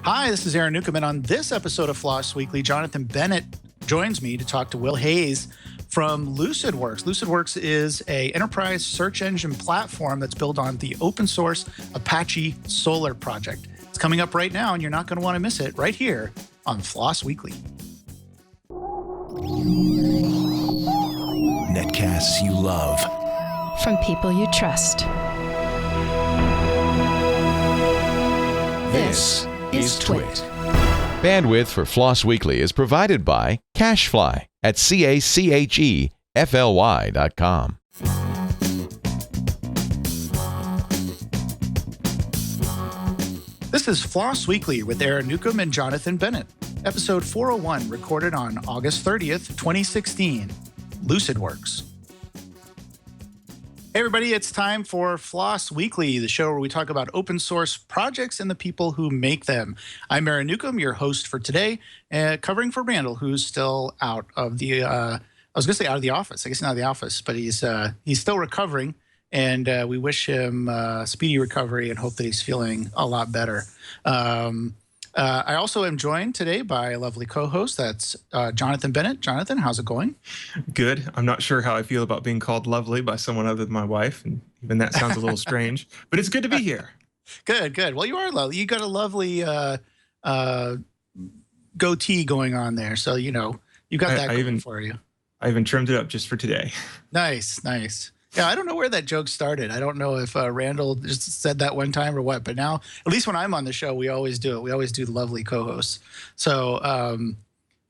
Hi, this is Aaron Newcomb, and on this episode of FLOSS Weekly, Jonathan Bennett joins me to talk to Will Hayes from Lucidworks. Lucidworks is an enterprise search engine platform that's built on the open source Apache Solar project. It's coming up right now, and you're not going to want to miss it right here on FLOSS Weekly. Netcasts you love. From people you trust. This is Twit. Bandwidth for FLOSS Weekly is provided by CacheFly at CACHEFLY.com. This is FLOSS Weekly with Aaron Newcomb and Jonathan Bennett. Episode 401, recorded on August 30th, 2016. Lucidworks. Hey everybody, it's time for FLOSS Weekly, the show where we talk about open source projects and the people who make them. I'm Aaron Newcomb, your host for today, covering for Randall, who's still out of the, I was going to say out of the office. I guess not out of the office, but he's still recovering, and we wish him speedy recovery and hope that he's feeling a lot better. I also am joined today by a lovely co-host. That's Jonathan Bennett. Jonathan, how's it going? Good. I'm not sure how I feel about being called lovely by someone other than my wife, and even that sounds a little strange, but it's good to be here. Good, good. Well, you are lovely. You got a lovely goatee going on there, so you know you got that going for you. I even trimmed it up just for today. Nice, nice. Yeah, I don't know where that joke started. I don't know if Randall just said that one time or what, but now, at least when I'm on the show, we always do it. We always do the lovely co-hosts. So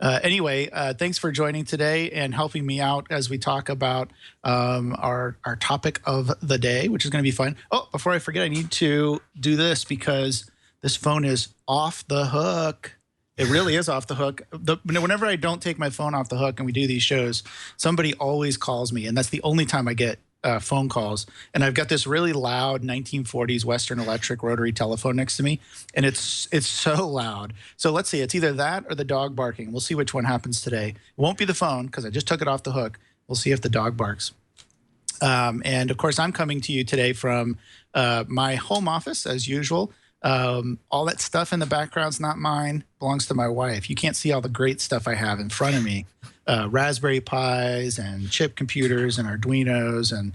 anyway, thanks for joining today and helping me out as we talk about our topic of the day, which is going to be fun. Oh, before I forget, I need to do this because this phone is off the hook. It really is off the hook. Whenever I don't take my phone off the hook and we do these shows, somebody always calls me, and that's the only time I get phone calls. And I've got this really loud 1940s Western Electric rotary telephone next to me, and it's so loud. So let's see, it's either that or the dog barking. We'll see which one happens today. It won't be the phone because I just took it off the hook. We'll see if the dog barks. And of course, I'm coming to you today from my home office as usual. All that stuff in the background's not mine, belongs to my wife. You can't see all the great stuff I have in front of me. Raspberry Pis and chip computers and Arduinos and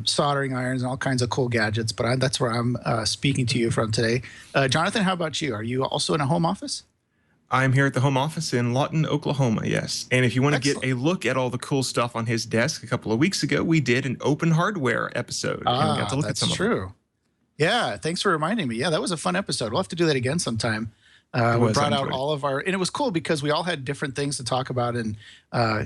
soldering irons and all kinds of cool gadgets, but that's where I'm speaking to you from today. Jonathan, how about you? Are you also in a home office? I'm here at the home office in Lawton, Oklahoma, yes. And if you want to get a look at all the cool stuff on his desk, a couple of weeks ago, we did an open hardware episode. And we got to look at some of them. Yeah, thanks for reminding me. Yeah, that was a fun episode. We'll have to do that again sometime. We brought out all of our, and it was cool because we all had different things to talk about, and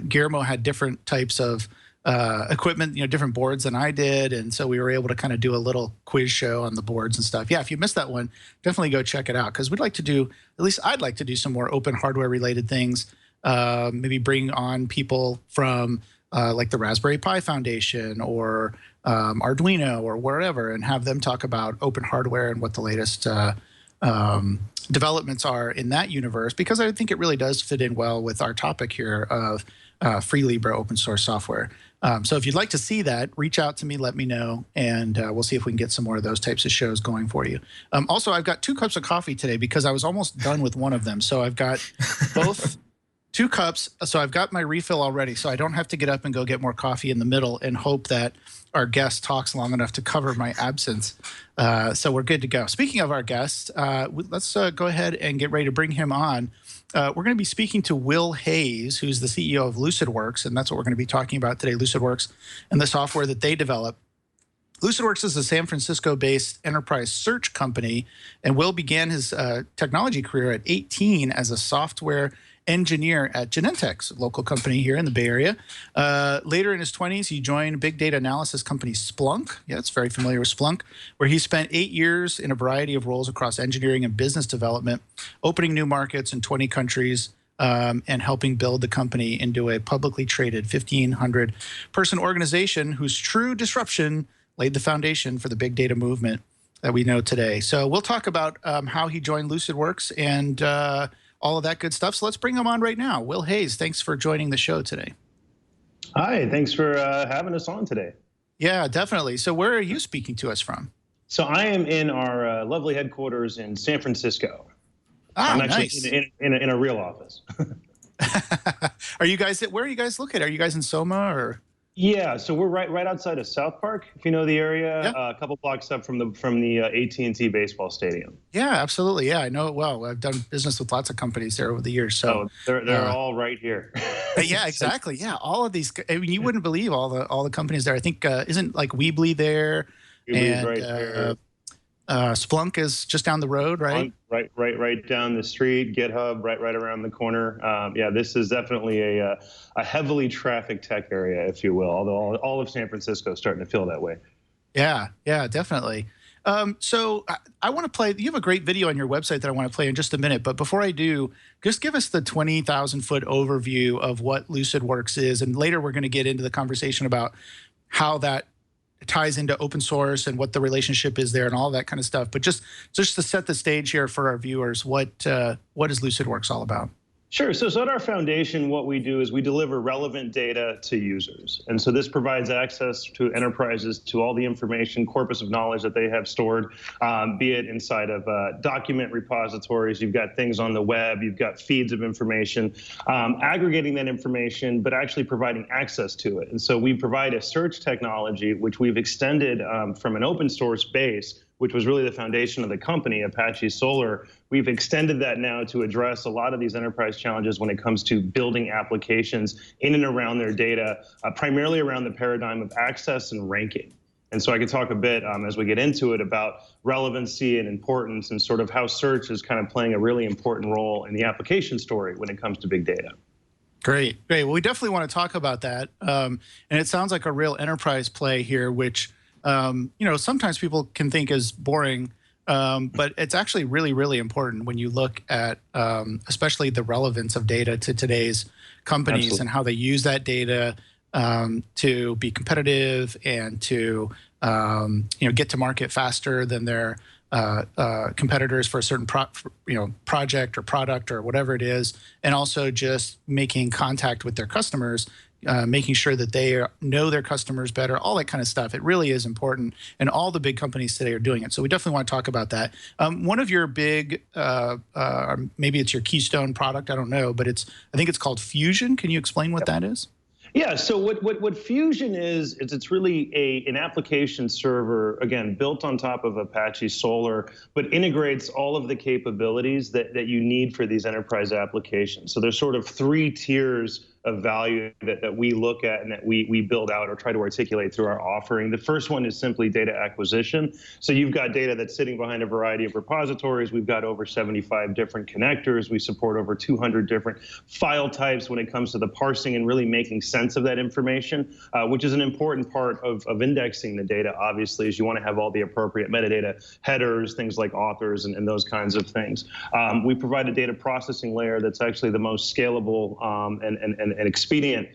Guillermo had different types of equipment, different boards than I did, and so we were able to kind of do a little quiz show on the boards and stuff. Yeah, if you missed that one, definitely go check it out because we'd like to do, at least I'd like to do some more open hardware related things. Maybe bring on people from like the Raspberry Pi Foundation or Arduino or wherever, and have them talk about open hardware and what the latest developments are in that universe, because I think it really does fit in well with our topic here of free Libre open source software. So if you'd like to see that, reach out to me, let me know, and we'll see if we can get some more of those types of shows going for you. Also, I've got 2 cups of coffee today because I was almost done with one of them. So I've got both 2 cups, so I've got my refill already, so I don't have to get up and go get more coffee in the middle and hope that our guest talks long enough to cover my absence. So we're good to go. Speaking of our guest, let's go ahead and get ready to bring him on. We're going to be speaking to Will Hayes, who's the CEO of Lucidworks, and that's what we're going to be talking about today, Lucidworks and the software that they develop. Lucidworks is a San Francisco-based enterprise search company, and Will began his technology career at 18 as a software engineer at Genentech, a local company here in the Bay Area. Later in his 20s, he joined big data analysis company Splunk. Yeah, it's very familiar with Splunk, where he spent 8 years in a variety of roles across engineering and business development, opening new markets in 20 countries, and helping build the company into a publicly traded 1,500-person organization whose true disruption laid the foundation for the big data movement that we know today. So we'll talk about how he joined Lucidworks and all of that good stuff. So let's bring him on right now. Will Hayes, thanks for joining the show today. Hi, thanks for having us on today. Yeah, definitely. So where are you speaking to us from? So I am in our lovely headquarters in San Francisco. Ah, I'm actually nice. in a real office. Are you guys, where are you guys located? Are you guys in Soma or? Yeah, so we're right outside of South Park, if you know the area, Yeah. a couple blocks up from the AT&T baseball stadium. Yeah, absolutely. Yeah, I know it well. I've done business with lots of companies there over the years. So Oh, they're all right here. yeah, exactly. Yeah, all of these. I mean, you wouldn't believe all the companies there. I think isn't like Weebly there, Weebly's and right there. Splunk is just down the road, right? Right down the street. GitHub right around the corner. Yeah, this is definitely a heavily trafficked tech area, if you will. Although all of San Francisco is starting to feel that way. Yeah, yeah, definitely. So I want to play. You have a great video on your website that I want to play in just a minute. But before I do, just give us the 20,000-foot overview of what Lucidworks is, and later we're going to get into the conversation about how that ties into open source and what the relationship is there and all that kind of stuff. But just to set the stage here for our viewers, what is Lucidworks all about? Sure. So at our foundation, what we do is we deliver relevant data to users. And so this provides access to enterprises to all the information, corpus of knowledge that they have stored, be it inside of document repositories. You've got things on the web. You've got feeds of information, aggregating that information, but actually providing access to it. And so we provide a search technology, which we've extended from an open source base, which was really the foundation of the company, Apache Solar. We've extended that now to address a lot of these enterprise challenges when it comes to building applications in and around their data, primarily around the paradigm of access and ranking. And so I can talk a bit as we get into it about relevancy and importance and sort of how search is kind of playing a really important role in the application story when it comes to big data. Great. Well, we definitely want to talk about that. And it sounds like a real enterprise play here, which sometimes people can think is boring, but it's actually really, really important when you look at especially the relevance of data to today's companies. Absolutely. And how they use that data to be competitive and to get to market faster than their competitors for a certain project or product or whatever it is, and also just making contact with their customers. Making sure that they know their customers better, all that kind of stuff. It really is important, and all the big companies today are doing it. So we definitely want to talk about that. One of your big, maybe it's your keystone product, I don't know, but I think it's called Fusion. Can you explain what that is? Yeah, so what Fusion is it's really an application server, again, built on top of Apache Solar, but integrates all of the capabilities that you need for these enterprise applications. So there's sort of 3 tiers of value that we look at and that we build out or try to articulate through our offering. The first one is simply data acquisition. So you've got data that's sitting behind a variety of repositories. We've got over 75 different connectors. We support over 200 different file types when it comes to the parsing and really making sense of that information, which is an important part of indexing the data, obviously, is you want to have all the appropriate metadata headers, things like authors and those kinds of things. We provide a data processing layer that's actually the most scalable and expedient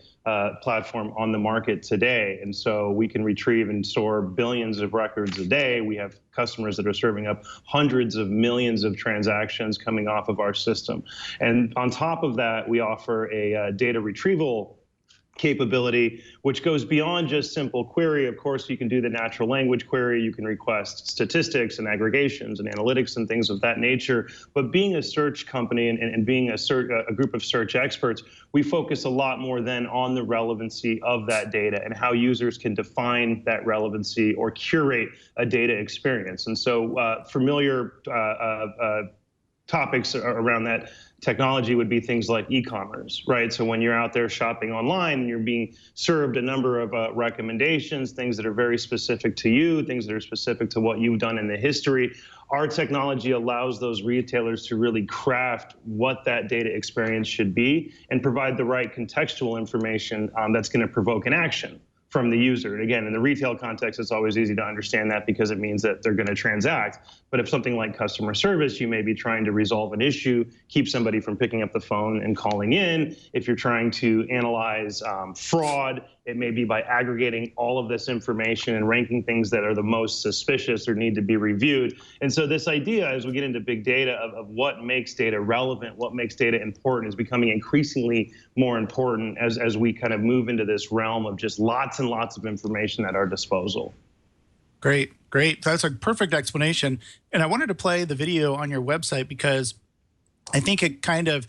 platform on the market today. And so we can retrieve and store billions of records a day. We have customers that are serving up hundreds of millions of transactions coming off of our system. And on top of that, we offer a data retrieval capability, which goes beyond just simple query. Of course, you can do the natural language query. You can request statistics and aggregations and analytics and things of that nature. But being a search company and being a group of search experts, we focus a lot more then on the relevancy of that data and how users can define that relevancy or curate a data experience. And so familiar topics around that technology would be things like e-commerce, right? So when you're out there shopping online and you're being served a number of recommendations, things that are very specific to you, things that are specific to what you've done in the history, our technology allows those retailers to really craft what that data experience should be and provide the right contextual information that's going to provoke an action from the user. And again, in the retail context, it's always easy to understand that because it means that they're going to transact. But if something like customer service, you may be trying to resolve an issue, keep somebody from picking up the phone and calling in. If you're trying to analyze fraud, it may be by aggregating all of this information and ranking things that are the most suspicious or need to be reviewed. And so this idea, as we get into big data, of what makes data relevant, what makes data important, is becoming increasingly more important as we kind of move into this realm of just lots and lots of information at our disposal. Great. That's a perfect explanation. And I wanted to play the video on your website because I think it kind of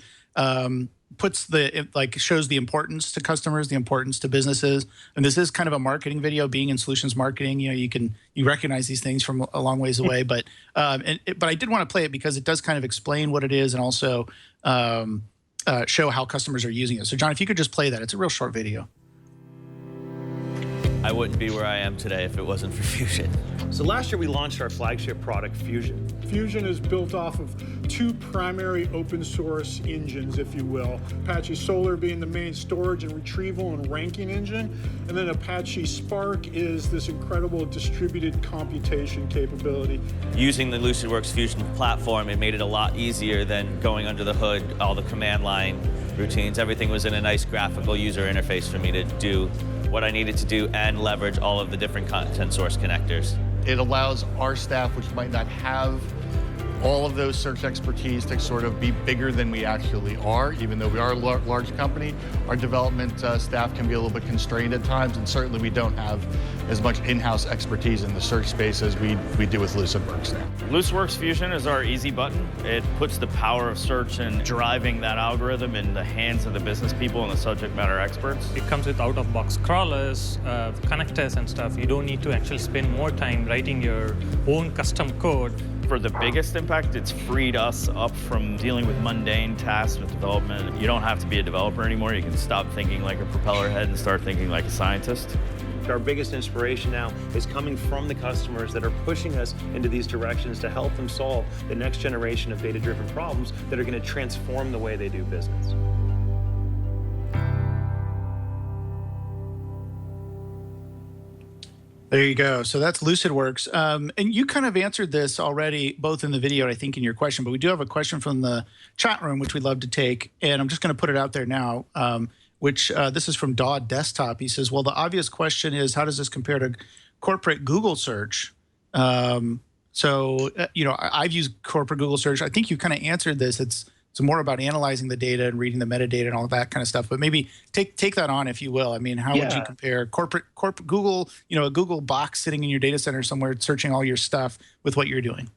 shows the importance to customers, the importance to businesses. And this is kind of a marketing video. Being in solutions marketing, you recognize these things from a long ways away. But I did want to play it because it does kind of explain what it is and also show how customers are using it. So John, if you could just play that, it's a real short video. I wouldn't be where I am today if it wasn't for Fusion. So last year we launched our flagship product, Fusion. Fusion is built off of two primary open source engines, if you will. Apache Solar being the main storage and retrieval and ranking engine, and then Apache Spark is this incredible distributed computation capability. Using the Lucidworks Fusion platform, it made it a lot easier than going under the hood, all the command line routines. Everything was in a nice graphical user interface for me to do what I needed to do and leverage all of the different content source connectors. It allows our staff, which might not have all of those search expertise, to sort of be bigger than we actually are. Even though we are a large company, our development staff can be a little bit constrained at times, and certainly we don't have as much in-house expertise in the search space as we do with Lucidworks now. Lucidworks Fusion is our easy button. It puts the power of search and driving that algorithm in the hands of the business people and the subject matter experts. It comes with out-of-box crawlers, connectors and stuff. You don't need to actually spend more time writing your own custom code. For the biggest impact, it's freed us up from dealing with mundane tasks with development. You don't have to be a developer anymore. You can stop thinking like a propeller head and start thinking like a scientist. Our biggest inspiration now is coming from the customers that are pushing us into these directions to help them solve the next generation of data-driven problems that are going to transform the way they do business. There you go. So that's Lucidworks. And you kind of answered this already, both in the video and I think in your question, but we do have a question from the chat room, which we'd love to take. And I'm just going to put it out there now, this is from Daw Desktop. He says, well, the obvious question is, how does this compare to corporate Google search? I've used corporate Google search. I think you kind of answered this. It's more about analyzing the data and reading the metadata and all that kind of stuff. But maybe take that on, if you will. I mean, how would you compare corporate Google, a Google box sitting in your data center somewhere searching all your stuff with what you're doing?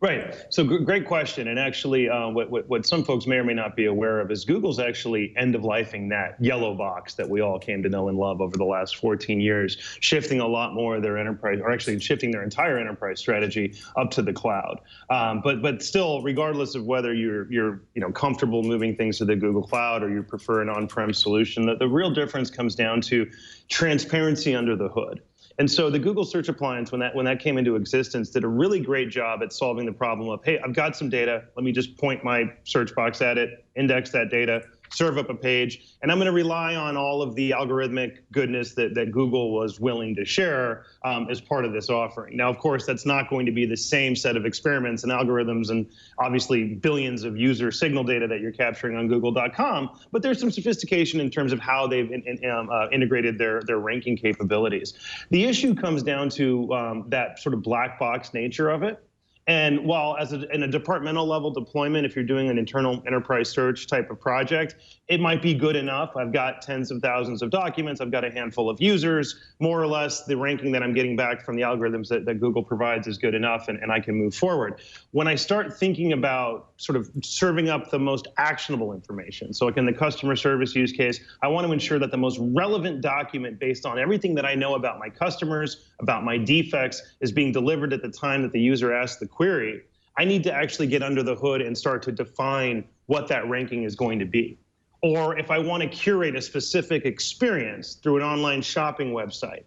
Right. So great question. And actually, what some folks may or may not be aware of is Google's actually end-of-lifing that yellow box that we all came to know and love over the last 14 years, shifting a lot more of their enterprise, or actually shifting their entire enterprise strategy up to the cloud. But still, regardless of whether you're comfortable moving things to the Google Cloud or you prefer an on-prem solution, the real difference comes down to transparency under the hood. And so the Google Search Appliance, when that came into existence, did a really great job at solving the problem of, hey, I've got some data. Let me just point my search box at it, index that data, serve up a page, and I'm going to rely on all of the algorithmic goodness that Google was willing to share as part of this offering. Now, of course, that's not going to be the same set of experiments and algorithms and obviously billions of user signal data that you're capturing on Google.com, but there's some sophistication in terms of how they've integrated their ranking capabilities. The issue comes down to that sort of black box nature of it. And while in a departmental level deployment, if you're doing an internal enterprise search type of project, it might be good enough. I've got tens of thousands of documents. I've got a handful of users. More or less, the ranking that I'm getting back from the algorithms that Google provides is good enough, and I can move forward. When I start thinking about sort of serving up the most actionable information, so like in the customer service use case, I want to ensure that the most relevant document based on everything that I know about my customers, about my defects, is being delivered at the time that the user asks the query. I need to actually get under the hood and start to define what that ranking is going to be. Or if I want to curate a specific experience through an online shopping website,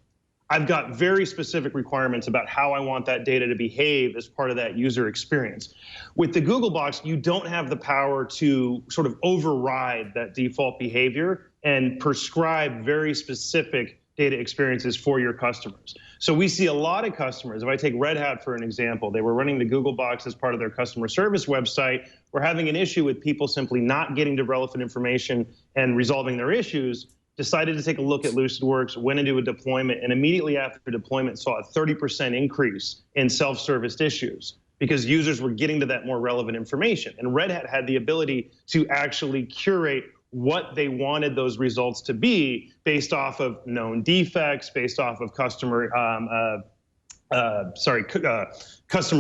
I've got very specific requirements about how I want that data to behave as part of that user experience. With the Google box, you don't have the power to sort of override that default behavior and prescribe very specific data experiences for your customers. So we see a lot of customers, if I take Red Hat for an example, they were running the Google box as part of their customer service website. We're having an issue with people simply not getting to relevant information and resolving their issues, decided to take a look at Lucidworks, went into a deployment, and immediately after deployment saw a 30% increase in self-serviced issues because users were getting to that more relevant information. And Red Hat had the ability to actually curate what they wanted those results to be based off of known defects, based off of customer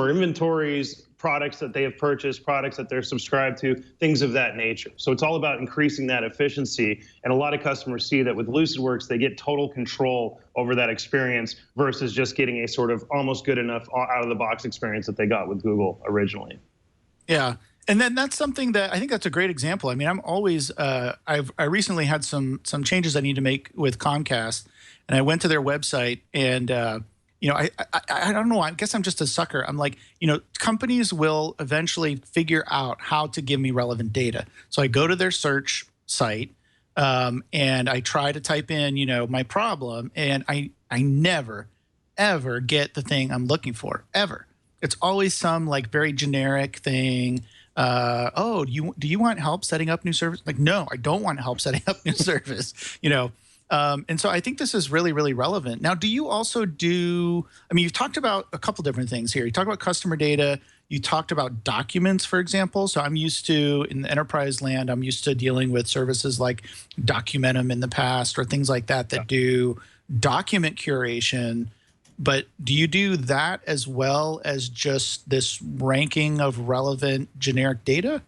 inventories, products that they have purchased, products that they're subscribed to, things of that nature. So it's all about increasing that efficiency. And a lot of customers see that with Lucidworks, they get total control over that experience versus just getting a sort of almost good enough out of the box experience that they got with Google originally. Yeah. And then that's something that I think that's a great example. I mean, I'm always, I recently had some changes I need to make with Comcast, and I went to their website and, you know, I don't know, I guess I'm just a sucker. I'm like, you know, companies will eventually figure out how to give me relevant data. So I go to their search site and I try to type in, you know, my problem, and I never, ever get the thing I'm looking for, ever. It's always some like very generic thing. Oh, do you want help setting up new service? Like, no, I don't want help setting up new service, you know? And so I think this is really, really relevant. Now, do you also do, I mean, you've talked about a couple different things here. You talked about customer data. You talked about documents, for example. So I'm used to, in the enterprise land, I'm used to dealing with services like Documentum in the past or things like that that do document curation. But do you do that as well as just this ranking of relevant generic data?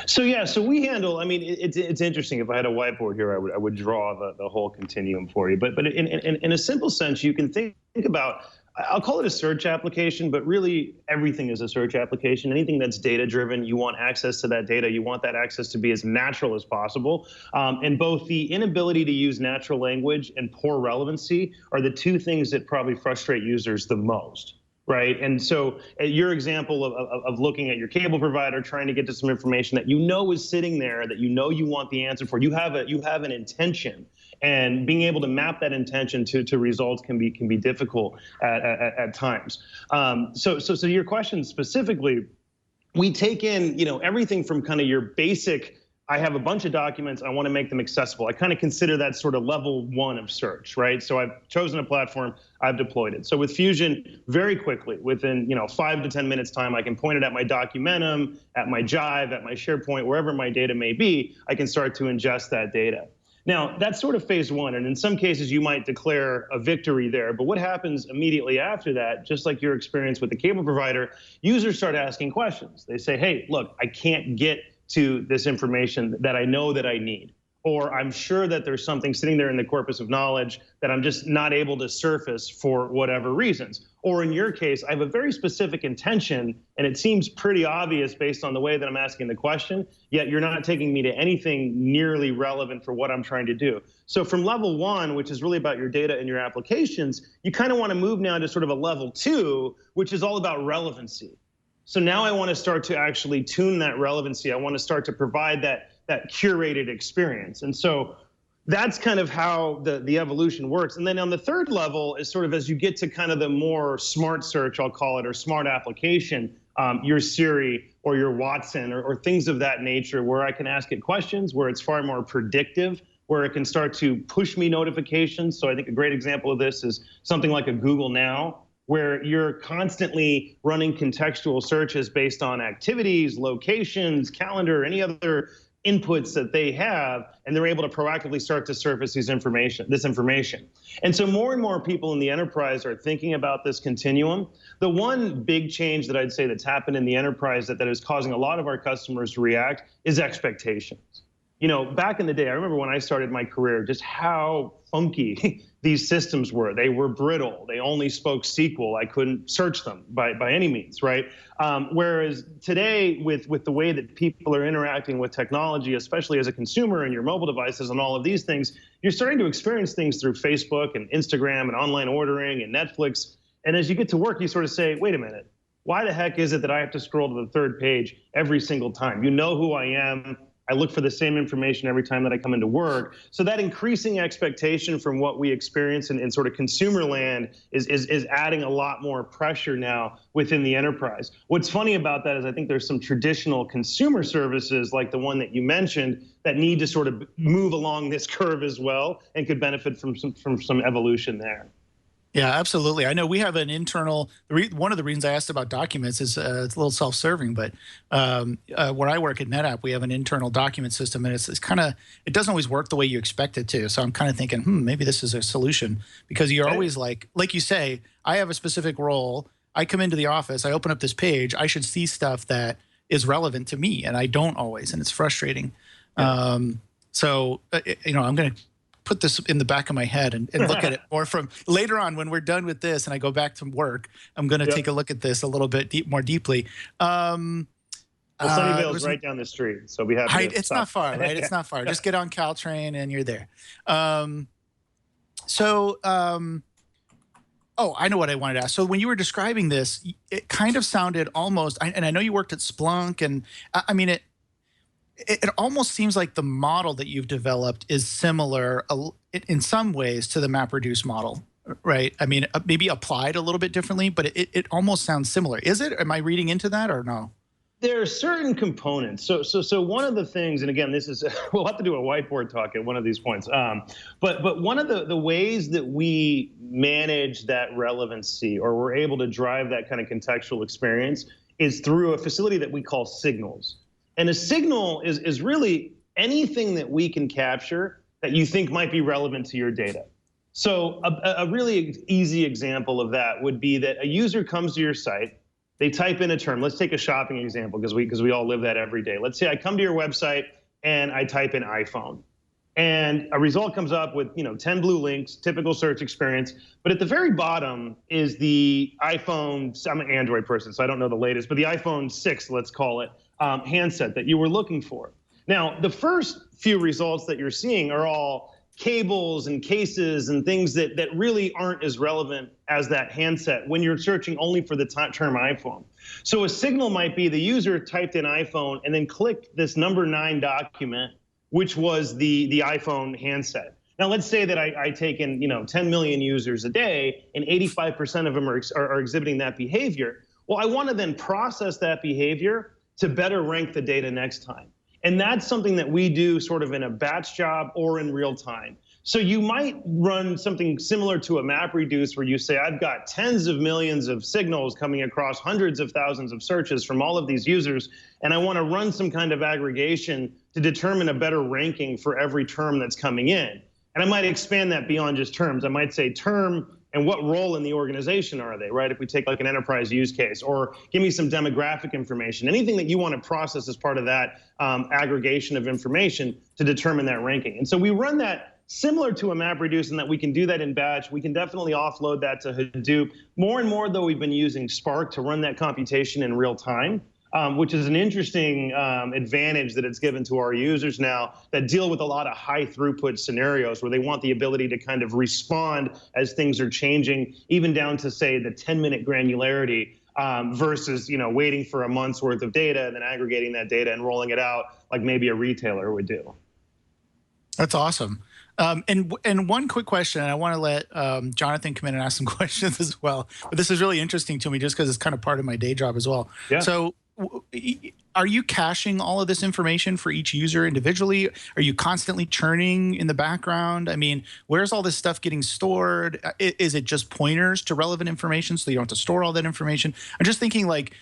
So yeah, so we handle. I mean, it's interesting. If I had a whiteboard here, I would draw the whole continuum for you. But in a simple sense, you can think about. I'll call it a search application, but really everything is a search application. Anything that's data driven, you want access to that data. You want that access to be as natural as possible. And both the inability to use natural language and poor relevancy are the two things that probably frustrate users the most. Right. And so your example of looking at your cable provider, trying to get to some information that you know is sitting there, that you know you want the answer for, you have an intention, and being able to map that intention to results can be difficult at times. So your question specifically, we take in, you know, everything from kind of your basic, I have a bunch of documents, I want to make them accessible. I kind of consider that sort of level one of search, right? So I've chosen a platform, I've deployed it. So with Fusion, very quickly, within 5 to 10 minutes time, I can point it at my Documentum, at my Jive, at my SharePoint, wherever my data may be, I can start to ingest that data. Now, that's sort of phase one, and in some cases you might declare a victory there, but what happens immediately after that, just like your experience with the cable provider, users start asking questions. They say, hey, look, I can't get to this information that I know that I need, or I'm sure that there's something sitting there in the corpus of knowledge that I'm just not able to surface for whatever reasons. Or in your case, I have a very specific intention, and it seems pretty obvious based on the way that I'm asking the question, yet you're not taking me to anything nearly relevant for what I'm trying to do. So from level one, which is really about your data and your applications, you kind of want to move now to sort of a level two, which is all about relevancy. So now I want to start to actually tune that relevancy. I want to start to provide that curated experience. And so that's kind of how the evolution works. And then on the third level is sort of as you get to kind of the more smart search, I'll call it, or smart application, your Siri or your Watson or things of that nature, where I can ask it questions, where it's far more predictive, where it can start to push me notifications. So I think a great example of this is something like a Google Now, where you're constantly running contextual searches based on activities, locations, calendar, any other inputs that they have, and they're able to proactively start to surface this information. And so more and more people in the enterprise are thinking about this continuum. The one big change that I'd say that's happened in the enterprise that is causing a lot of our customers to react is expectations. You know, back in the day, I remember when I started my career, just how funky these systems were. They were brittle. They only spoke SQL. I couldn't search them by any means, right? Whereas today, with the way that people are interacting with technology, especially as a consumer and your mobile devices and all of these things, you're starting to experience things through Facebook and Instagram and online ordering and Netflix. And as you get to work, you sort of say, wait a minute, why the heck is it that I have to scroll to the third page every single time? You know who I am. I look for the same information every time that I come into work. So that increasing expectation from what we experience in sort of consumer land is adding a lot more pressure now within the enterprise. What's funny about that is I think there's some traditional consumer services like the one that you mentioned that need to sort of move along this curve as well and could benefit from some evolution there. Yeah, absolutely. I know we have an internal, one of the reasons I asked about documents is it's a little self-serving, but where I work at NetApp, we have an internal document system, and it's kind of, it doesn't always work the way you expect it to. So I'm kind of thinking, maybe this is a solution, because you're always like you say, I have a specific role. I come into the office, I open up this page, I should see stuff that is relevant to me, and I don't always, and it's frustrating. Yeah. So, you know, I'm going to put this in the back of my head and look at it more from later on when we're done with this and I go back to work. I'm going to take a look at this a little bit more deeply. Well, Sunnyvale's right down the street, so we have. It's not far, right? It's not far. Just get on Caltrain and you're there. Oh, I know what I wanted to ask. So when you were describing this, it kind of sounded almost, and I know you worked at Splunk, and I mean, it almost seems like the model that you've developed is similar in some ways to the MapReduce model, right? I mean, maybe applied a little bit differently, but it almost sounds similar. Is it? Am I reading into that or no? There are certain components. So one of the things, and again, this is, we'll have to do a whiteboard talk at one of these points. But one of the ways that we manage that relevancy, or we're able to drive that kind of contextual experience, is through a facility that we call signals. And a signal is really anything that we can capture that you think might be relevant to your data. So a really easy example of that would be that a user comes to your site, they type in a term. Let's take a shopping example because we all live that every day. Let's say I come to your website and I type in iPhone, and a result comes up with 10 blue links, typical search experience. But at the very bottom is the iPhone. I'm an Android person, so I don't know the latest, but the iPhone 6, let's call it, handset that you were looking for. Now, the first few results that you're seeing are all cables and cases and things that really aren't as relevant as that handset when you're searching only for the term iPhone. So a signal might be the user typed in iPhone and then clicked this number 9 document, which was the iPhone handset. Now let's say that I take in 10 million users a day and 85% of them are exhibiting that behavior. Well, I want to then process that behavior to better rank the data next time. And that's something that we do sort of in a batch job or in real time. So you might run something similar to a MapReduce where you say, I've got tens of millions of signals coming across hundreds of thousands of searches from all of these users, and I want to run some kind of aggregation to determine a better ranking for every term that's coming in. And I might expand that beyond just terms. I might say term and what role in the organization are they, right? If we take like an enterprise use case, or give me some demographic information, anything that you want to process as part of that aggregation of information to determine that ranking. And so we run that similar to a MapReduce in that we can do that in batch. We can definitely offload that to Hadoop. More and more, though, we've been using Spark to run that computation in real time, which is an interesting advantage that it's given to our users now that deal with a lot of high throughput scenarios where they want the ability to kind of respond as things are changing, even down to, say, the 10-minute granularity versus waiting for a month's worth of data and then aggregating that data and rolling it out like maybe a retailer would do. That's awesome. And one quick question, and I want to let Jonathan come in and ask some questions as well. But this is really interesting to me just because it's kind of part of my day job as well. Yeah. So are you caching all of this information for each user individually? Are you constantly churning in the background? I mean, where's all this stuff getting stored? Is it just pointers to relevant information so you don't have to store all that information? I'm just thinking like,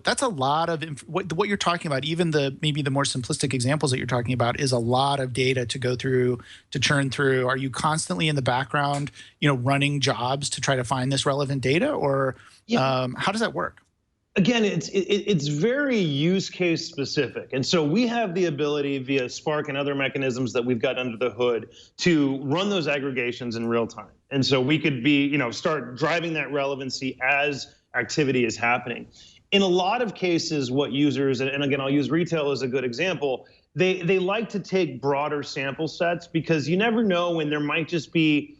that's a lot of what you're talking about. Even maybe the more simplistic examples that you're talking about is a lot of data to go through, to churn through. Are you constantly in the background, running jobs to try to find this relevant data, or how does that work? Again, it's very use case specific. And so we have the ability via Spark and other mechanisms that we've got under the hood to run those aggregations in real time. And so we could start driving that relevancy as activity is happening. In a lot of cases, what users, and again, I'll use retail as a good example, they like to take broader sample sets because you never know when there might just be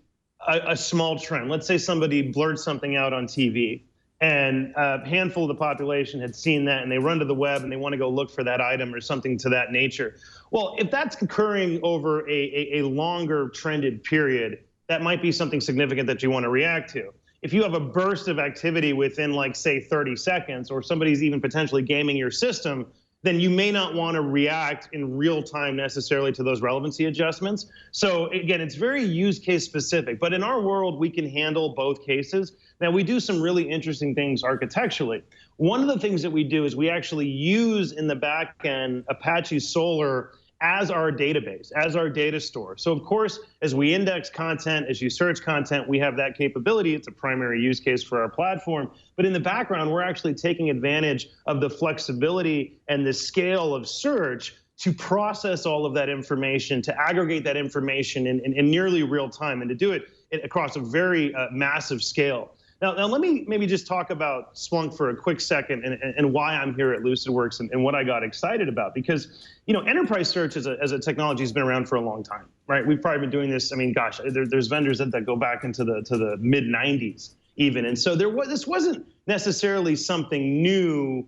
a small trend. Let's say somebody blurred something out on TV, and a handful of the population had seen that and they run to the web and they want to go look for that item or something to that nature. Well, if that's occurring over a longer trended period, that might be something significant that you want to react to. If you have a burst of activity within, like, say, 30 seconds, or somebody's even potentially gaming your system, then you may not want to react in real time necessarily to those relevancy adjustments. So again, it's very use case specific, but in our world, we can handle both cases. Now, we do some really interesting things architecturally. One of the things that we do is we actually use in the back end Apache Solr as our database, as our data store. So of course, as we index content, as you search content, we have that capability. It's a primary use case for our platform. But in the background, we're actually taking advantage of the flexibility and the scale of search to process all of that information, to aggregate that information in nearly real time, and to do it across a very massive scale. Now let me maybe just talk about Splunk for a quick second and why I'm here at Lucidworks and what I got excited about. Because, you know, enterprise search as a technology has been around for a long time, right? We've probably been doing this, I mean, gosh, there's vendors that go back into the mid-90s even. And so this wasn't necessarily something new,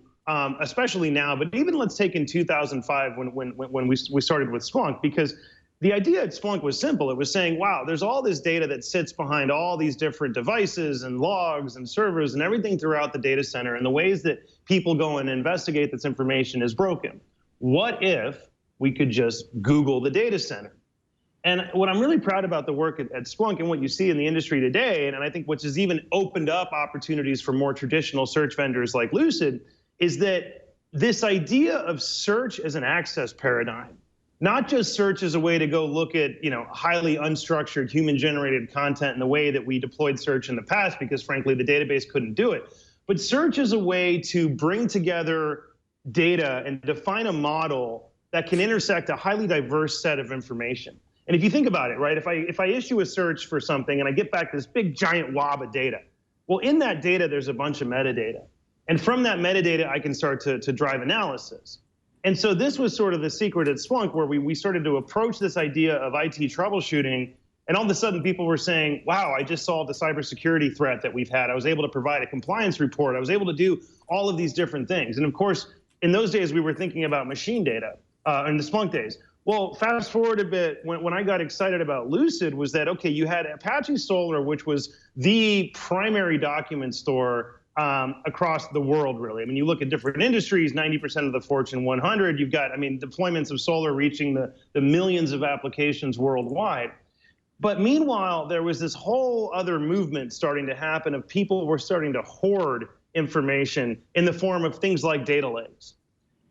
especially now, but even let's take in 2005 when we started with Splunk, because the idea at Splunk was simple. It was saying, wow, there's all this data that sits behind all these different devices and logs and servers and everything throughout the data center, and the ways that people go and investigate this information is broken. What if we could just Google the data center? And what I'm really proud about the work at Splunk and what you see in the industry today, and I think which has even opened up opportunities for more traditional search vendors like Lucid, is that this idea of search as an access paradigm, not just search as a way to go look at, you know, highly unstructured human-generated content in the way that we deployed search in the past, because frankly, the database couldn't do it. But search is a way to bring together data and define a model that can intersect a highly diverse set of information. And if you think about it, right, if I issue a search for something and I get back this big giant wob of data, well, in that data, there's a bunch of metadata. And from that metadata, I can start to drive analysis. And so this was sort of the secret at Splunk, where we started to approach this idea of IT troubleshooting, and all of a sudden people were saying, wow, I just solved a cybersecurity threat that we've had. I was able to provide a compliance report. I was able to do all of these different things. And of course, in those days, we were thinking about machine data in the Splunk days. Well, fast forward a bit, when I got excited about Lucid was that, okay, you had Apache Solar, which was the primary document store across the world, really. I mean, you look at different industries, 90% of the Fortune 100, you've got, I mean, deployments of solar reaching the millions of applications worldwide. But meanwhile, there was this whole other movement starting to happen of people were starting to hoard information in the form of things like data lakes.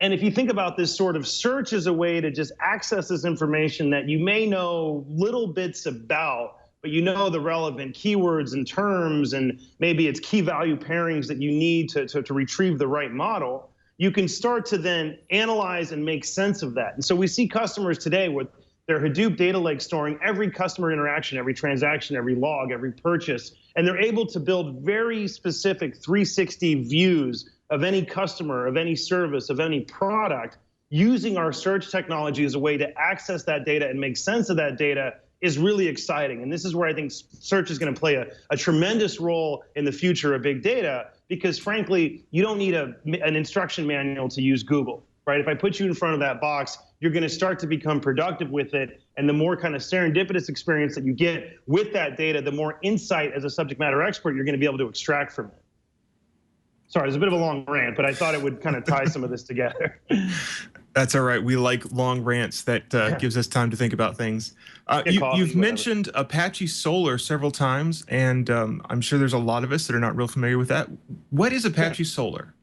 And if you think about this sort of search as a way to just access this information that you may know little bits about, but you know the relevant keywords and terms, and maybe it's key value pairings that you need to retrieve the right model, you can start to then analyze and make sense of that. And so we see customers today with their Hadoop data lake storing every customer interaction, every transaction, every log, every purchase, and they're able to build very specific 360 views of any customer, of any service, of any product, using our search technology as a way to access that data and make sense of that data is really exciting. And this is where I think search is going to play a tremendous role in the future of big data, because frankly, you don't need an instruction manual to use Google, right? If I put you in front of that box, you're going to start to become productive with it. And the more kind of serendipitous experience that you get with that data, the more insight as a subject matter expert you're going to be able to extract from it. Sorry, it was a bit of a long rant, but I thought it would kind of tie some of this together. That's all right. We like long rants. That gives us time to think about things. You've mentioned Apache Solar several times, and I'm sure there's a lot of us that are not real familiar with that. What is Apache Solar?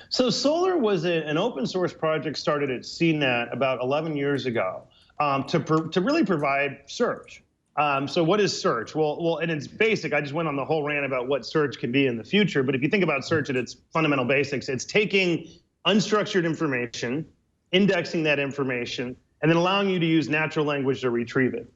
So Solar was an open source project started at CNET about 11 years ago to really provide search. So what is search? Well, and it's basic. I just went on the whole rant about what search can be in the future. But if you think about search at its fundamental basics, it's taking unstructured information, indexing that information, and then allowing you to use natural language to retrieve it.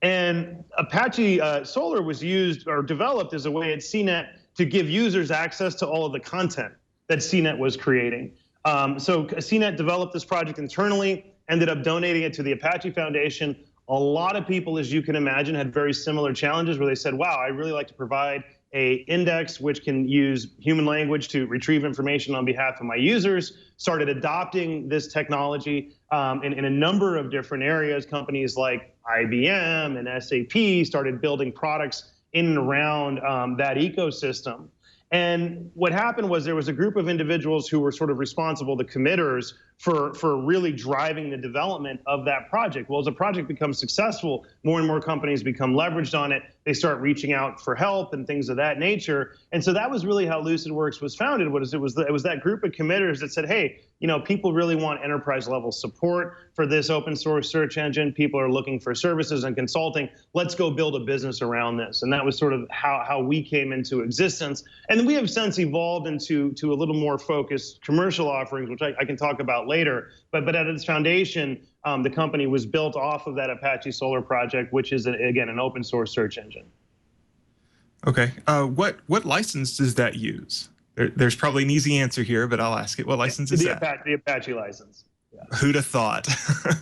And Apache Solar was used or developed as a way at CNET to give users access to all of the content that CNET was creating. So CNET developed this project internally, ended up donating it to the Apache Foundation. A lot of people, as you can imagine, had very similar challenges where they said, wow, I really like to provide an index which can use human language to retrieve information on behalf of my users, started adopting this technology in a number of different areas. Companies like IBM and SAP started building products in and around that ecosystem. And what happened was there was a group of individuals who were sort of responsible, the committers, for really driving the development of that project. Well, as a project becomes successful, more and more companies become leveraged on it. They start reaching out for help and things of that nature. And so that was really how Lucidworks was founded. It was that group of committers that said, hey, people really want enterprise level support for this open source search engine. People are looking for services and consulting. Let's go build a business around this. And that was sort of how we came into existence. And then we have since evolved into a little more focused commercial offerings, which I can talk about later. But at its foundation, the company was built off of that Apache Solar project, which is, again, an open source search engine. Okay. What license does that use? There's probably an easy answer here, but I'll ask it. What license is that? The Apache license. Yeah. Who'd have thought?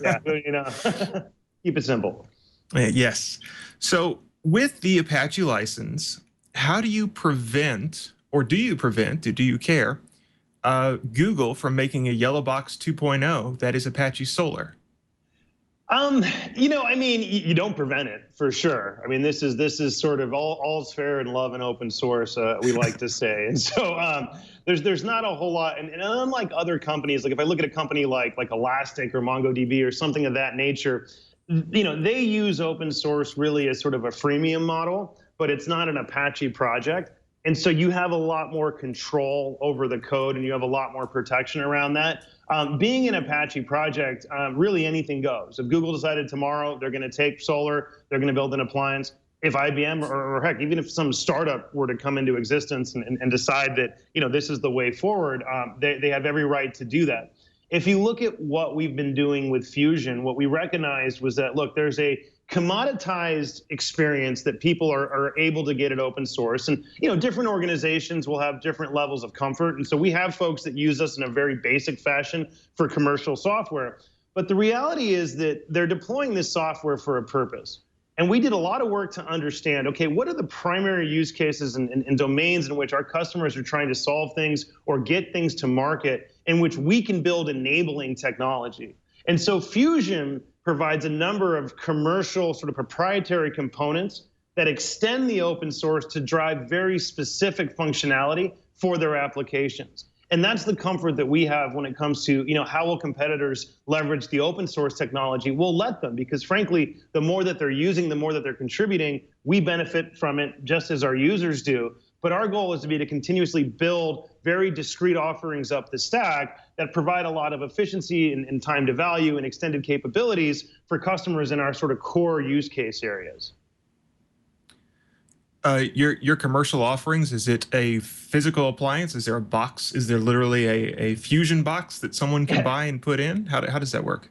Yeah, keep it simple. Yes. So with the Apache license, how do you prevent, or do you care, Google from making a yellow box 2.0 that is Apache Solar? You don't prevent it for sure. I mean, this is sort of all's fair in love and open source, we like to say. And so there's not a whole lot. And unlike other companies, like if I look at a company like Elastic or MongoDB or something of that nature, they use open source really as sort of a freemium model, but it's not an Apache project. And so you have a lot more control over the code and you have a lot more protection around that. Being an Apache project, really anything goes. If Google decided tomorrow they're going to take Solar, they're going to build an appliance, if IBM or heck, even if some startup were to come into existence and decide that this is the way forward, they have every right to do that. If you look at what we've been doing with Fusion, what we recognized was that, look, there's a commoditized experience that people are able to get at open source. And different organizations will have different levels of comfort. And so we have folks that use us in a very basic fashion for commercial software. But the reality is that they're deploying this software for a purpose. And we did a lot of work to understand, okay, what are the primary use cases and domains in which our customers are trying to solve things or get things to market in which we can build enabling technology. And so Fusion provides a number of commercial sort of proprietary components that extend the open source to drive very specific functionality for their applications. And that's the comfort that we have when it comes to, how will competitors leverage the open source technology? We'll let them, because frankly, the more that they're using, the more that they're contributing, we benefit from it just as our users do. But our goal is to continuously build very discrete offerings up the stack that provide a lot of efficiency and time to value and extended capabilities for customers in our sort of core use case areas. Your commercial offerings, is it a physical appliance? Is there a box? Is there literally a Fusion box that someone can buy and put in? How does that work?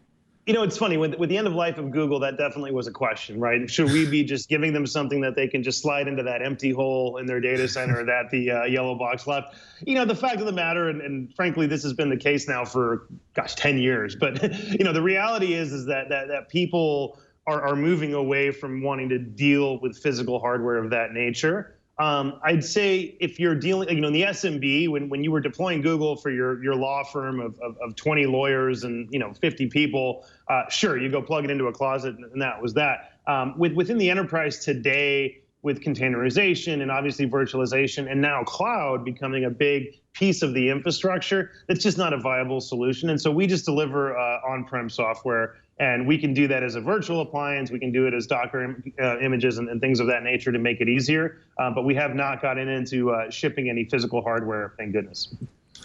It's funny, with the end of life of Google, that definitely was a question, right? Should we be just giving them something that they can just slide into that empty hole in their data center that the yellow box left? The fact of the matter, and frankly, this has been the case now for, 10 years. But, the reality is that people are moving away from wanting to deal with physical hardware of that nature. I'd say if you're dealing, in the SMB, when you were deploying Google for your law firm of 20 lawyers and 50 people, sure, you go plug it into a closet and that was that. Within the enterprise today, with containerization and obviously virtualization and now cloud becoming a big piece of the infrastructure, that's just not a viable solution. And so we just deliver on-prem software. And we can do that as a virtual appliance. We can do it as Docker images and things of that nature to make it easier. But we have not gotten into shipping any physical hardware, thank goodness.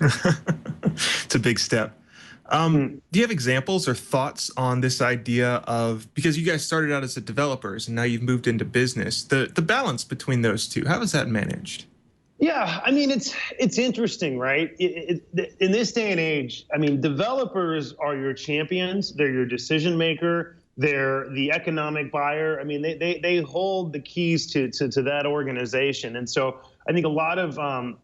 It's a big step. Do you have examples or thoughts on this idea of, because you guys started out as developers and now you've moved into business, the balance between those two? How is that managed? Yeah, it's interesting, right? In this day and age, developers are your champions. They're your decision maker. They're the economic buyer. They hold the keys to that organization. And so I think a lot of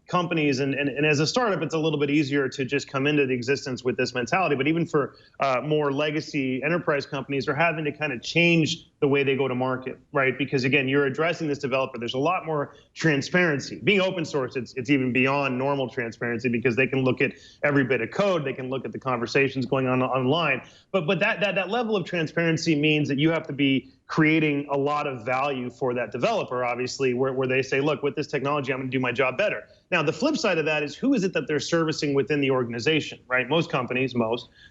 companies, and as a startup, it's a little bit easier to just come into the existence with this mentality. But even for more legacy enterprise companies, are having to kind of change the way they go to market, right? Because again, you're addressing this developer. There's a lot more transparency. Being open source, it's even beyond normal transparency because they can look at every bit of code. They can look at the conversations going on online. But that level of transparency means that you have to be creating a lot of value for that developer, obviously, where they say, look, with this technology, I'm going to do my job better. Now, the flip side of that is who is it that they're servicing within the organization, right? Most companies,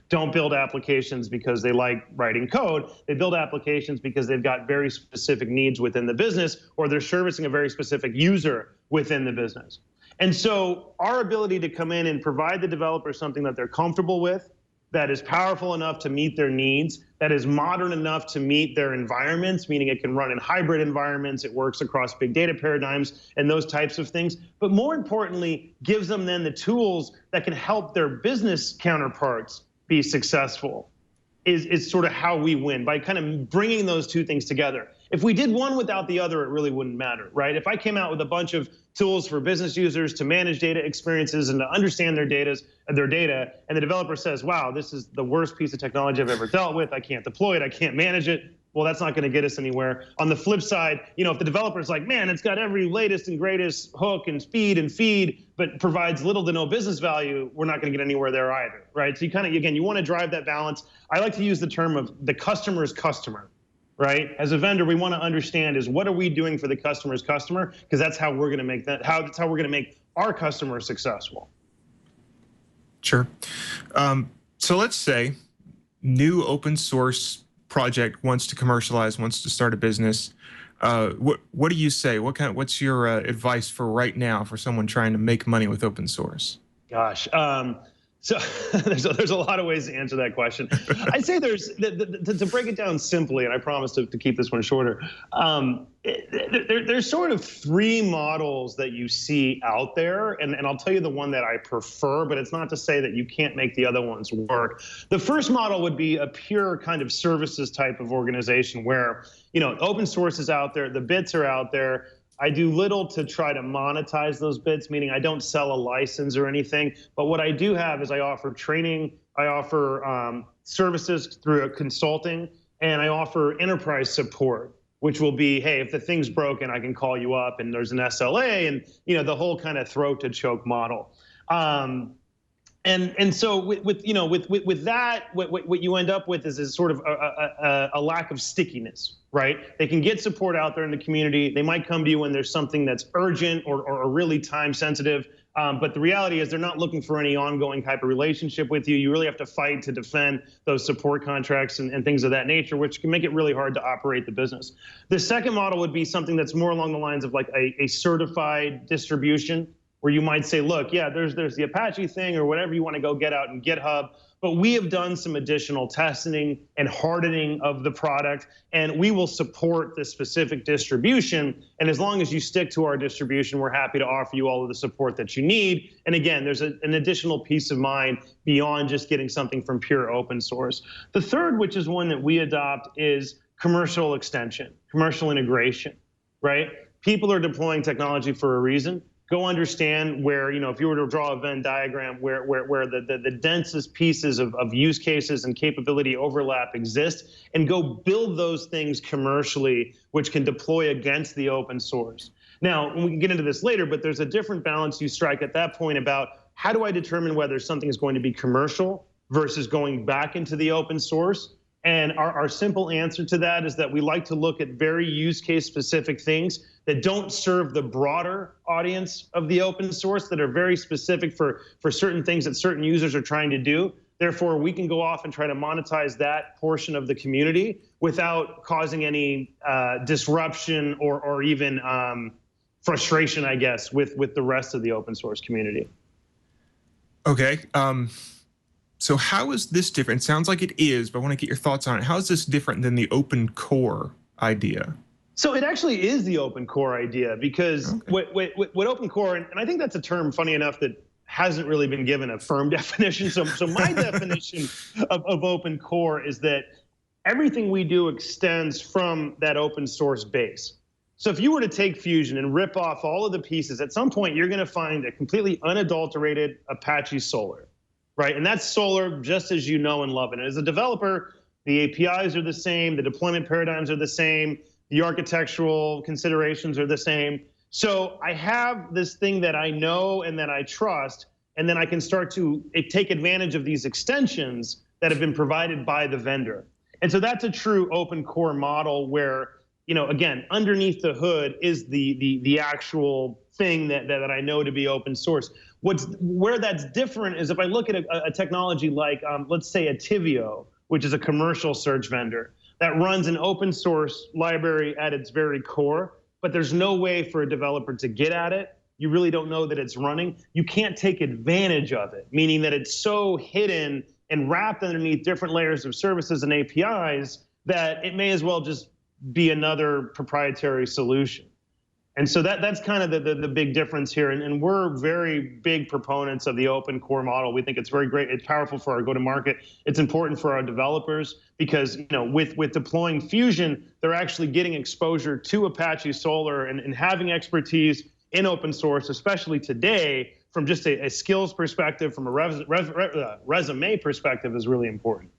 don't build applications because they like writing code. They build applications because they've got very specific needs within the business, or they're servicing a very specific user within the business. And so our ability to come in and provide the developer something that they're comfortable with, that is powerful enough to meet their needs, that is modern enough to meet their environments, meaning it can run in hybrid environments, it works across big data paradigms and those types of things, but more importantly, gives them then the tools that can help their business counterparts be successful, is sort of how we win, by kind of bringing those two things together. If we did one without the other, it really wouldn't matter, right? If I came out with a bunch of tools for business users to manage data experiences and to understand their data, and the developer says, wow, this is the worst piece of technology I've ever dealt with, I can't deploy it, I can't manage it, well, that's not gonna get us anywhere. On the flip side, if the developer's like, man, it's got every latest and greatest hook and speed and feed, but provides little to no business value, we're not gonna get anywhere there either, right? So you kind of, again, you wanna drive that balance. I like to use the term of the customer's customer, right? As a vendor, we want to understand is what are we doing for the customer's customer? Because that's how we're going to make that's how we're going to make our customer successful. Sure. So let's say new open source project wants to commercialize, wants to start a business. What do you say? What's your advice for right now for someone trying to make money with open source? Gosh. So there's a lot of ways to answer that question. I'd say to break it down simply, and I promise to keep this one shorter, there's sort of three models that you see out there, and I'll tell you the one that I prefer, but it's not to say that you can't make the other ones work. The first model would be a pure kind of services type of organization where, open source is out there, the bits are out there, I do little to try to monetize those bits, meaning I don't sell a license or anything. But what I do have is I offer training, I offer services through a consulting, and I offer enterprise support, which will be, hey, if the thing's broken, I can call you up, and there's an SLA, and the whole kind of throat to choke model. And so with that, what you end up with is sort of a lack of stickiness, right? They can get support out there in the community. They might come to you when there's something that's urgent or really time sensitive. But the reality is they're not looking for any ongoing type of relationship with you. You really have to fight to defend those support contracts and things of that nature, which can make it really hard to operate the business. The second model would be something that's more along the lines of like a certified distribution, where you might say, look, yeah, there's the Apache thing or whatever you want to go get out in GitHub, but we have done some additional testing and hardening of the product, and we will support this specific distribution. And as long as you stick to our distribution, we're happy to offer you all of the support that you need. And again, there's an additional peace of mind beyond just getting something from pure open source. The third, which is one that we adopt, is commercial extension, commercial integration, right? People are deploying technology for a reason. Go understand where, if you were to draw a Venn diagram where the densest pieces of use cases and capability overlap exist, and go build those things commercially, which can deploy against the open source. Now, we can get into this later, but there's a different balance you strike at that point about how do I determine whether something is going to be commercial versus going back into the open source. And our simple answer to that is that we like to look at very use case specific things that don't serve the broader audience of the open source, that are very specific for certain things that certain users are trying to do. Therefore, we can go off and try to monetize that portion of the community without causing any disruption or even frustration, I guess, with the rest of the open source community. Okay. So how is this different? It sounds like it is, but I want to get your thoughts on it. How is this different than the open core idea? So it actually is the open core idea, because what open core, and I think that's a term, funny enough, that hasn't really been given a firm definition. So my definition of open core is that everything we do extends from that open source base. So if you were to take Fusion and rip off all of the pieces, at some point you're going to find a completely unadulterated Apache Solar. Right, and that's Solar just as you know and love it. And as a developer, the APIs are the same, the deployment paradigms are the same, the architectural considerations are the same. So I have this thing that I know and that I trust, and then I can start to take advantage of these extensions that have been provided by the vendor. And so that's a true open core model where, again, underneath the hood is the actual thing that I know to be open source. Where that's different is if I look at a technology like, let's say, a Tivio, which is a commercial search vendor that runs an open source library at its very core, but there's no way for a developer to get at it. You really don't know that it's running. You can't take advantage of it, meaning that it's so hidden and wrapped underneath different layers of services and APIs that it may as well just be another proprietary solution. And so that's kind of the big difference here. And we're very big proponents of the open core model. We think it's very great. It's powerful for our go-to-market. It's important for our developers because with deploying Fusion, they're actually getting exposure to Apache Solar and having expertise in open source, especially today, from just a skills perspective, from a resume perspective, is really important.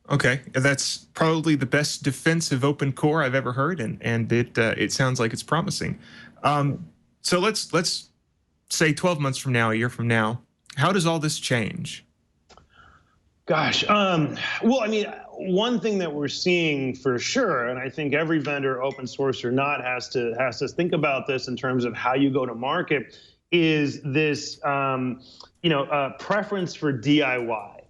Okay, that's probably the best defensive open core I've ever heard, and it sounds like it's promising. So let's say 12 months from now, a year from now, how does all this change? Gosh, well, I mean, one thing that we're seeing for sure, and I think every vendor, open source or not, has to think about this in terms of how you go to market, is this preference for DIY,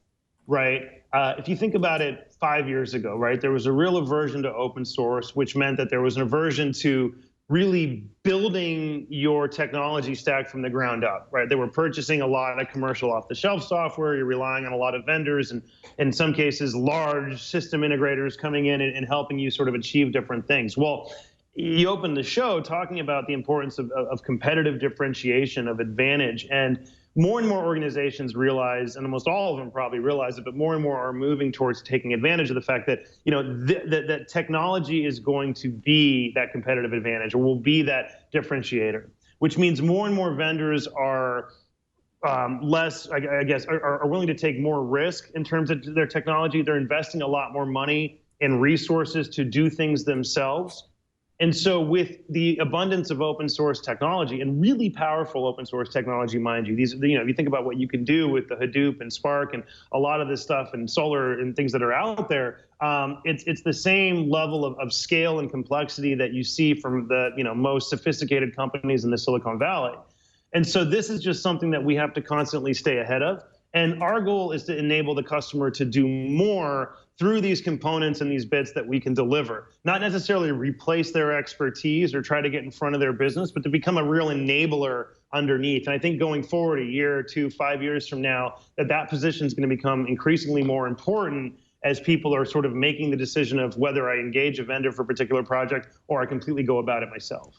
right? If you think about it 5 years ago, right, there was a real aversion to open source, which meant that there was an aversion to really building your technology stack from the ground up, right? They were purchasing a lot of commercial off-the-shelf software. You're relying on a lot of vendors and in some cases, large system integrators coming in and helping you sort of achieve different things. Well, you opened the show talking about the importance of competitive differentiation, of advantage, and more organizations realize, and almost all of them probably realize it, but more and more are moving towards taking advantage of the fact that that technology is going to be that competitive advantage, or will be that differentiator. Which means more and more vendors are less, I guess, are willing to take more risk in terms of their technology. They're investing a lot more money and resources to do things themselves. And so with the abundance of open source technology, and really powerful open source technology, mind you, these, if you think about what you can do with the Hadoop and Spark and a lot of this stuff and Solar and things that are out there, it's the same level of scale and complexity that you see from the most sophisticated companies in the Silicon Valley. And so this is just something that we have to constantly stay ahead of. And our goal is to enable the customer to do more through these components and these bits that we can deliver. Not necessarily replace their expertise or try to get in front of their business, but to become a real enabler underneath. And I think going forward, a year or 2, 5 years from now, that position is going to become increasingly more important as people are sort of making the decision of whether I engage a vendor for a particular project or I completely go about it myself.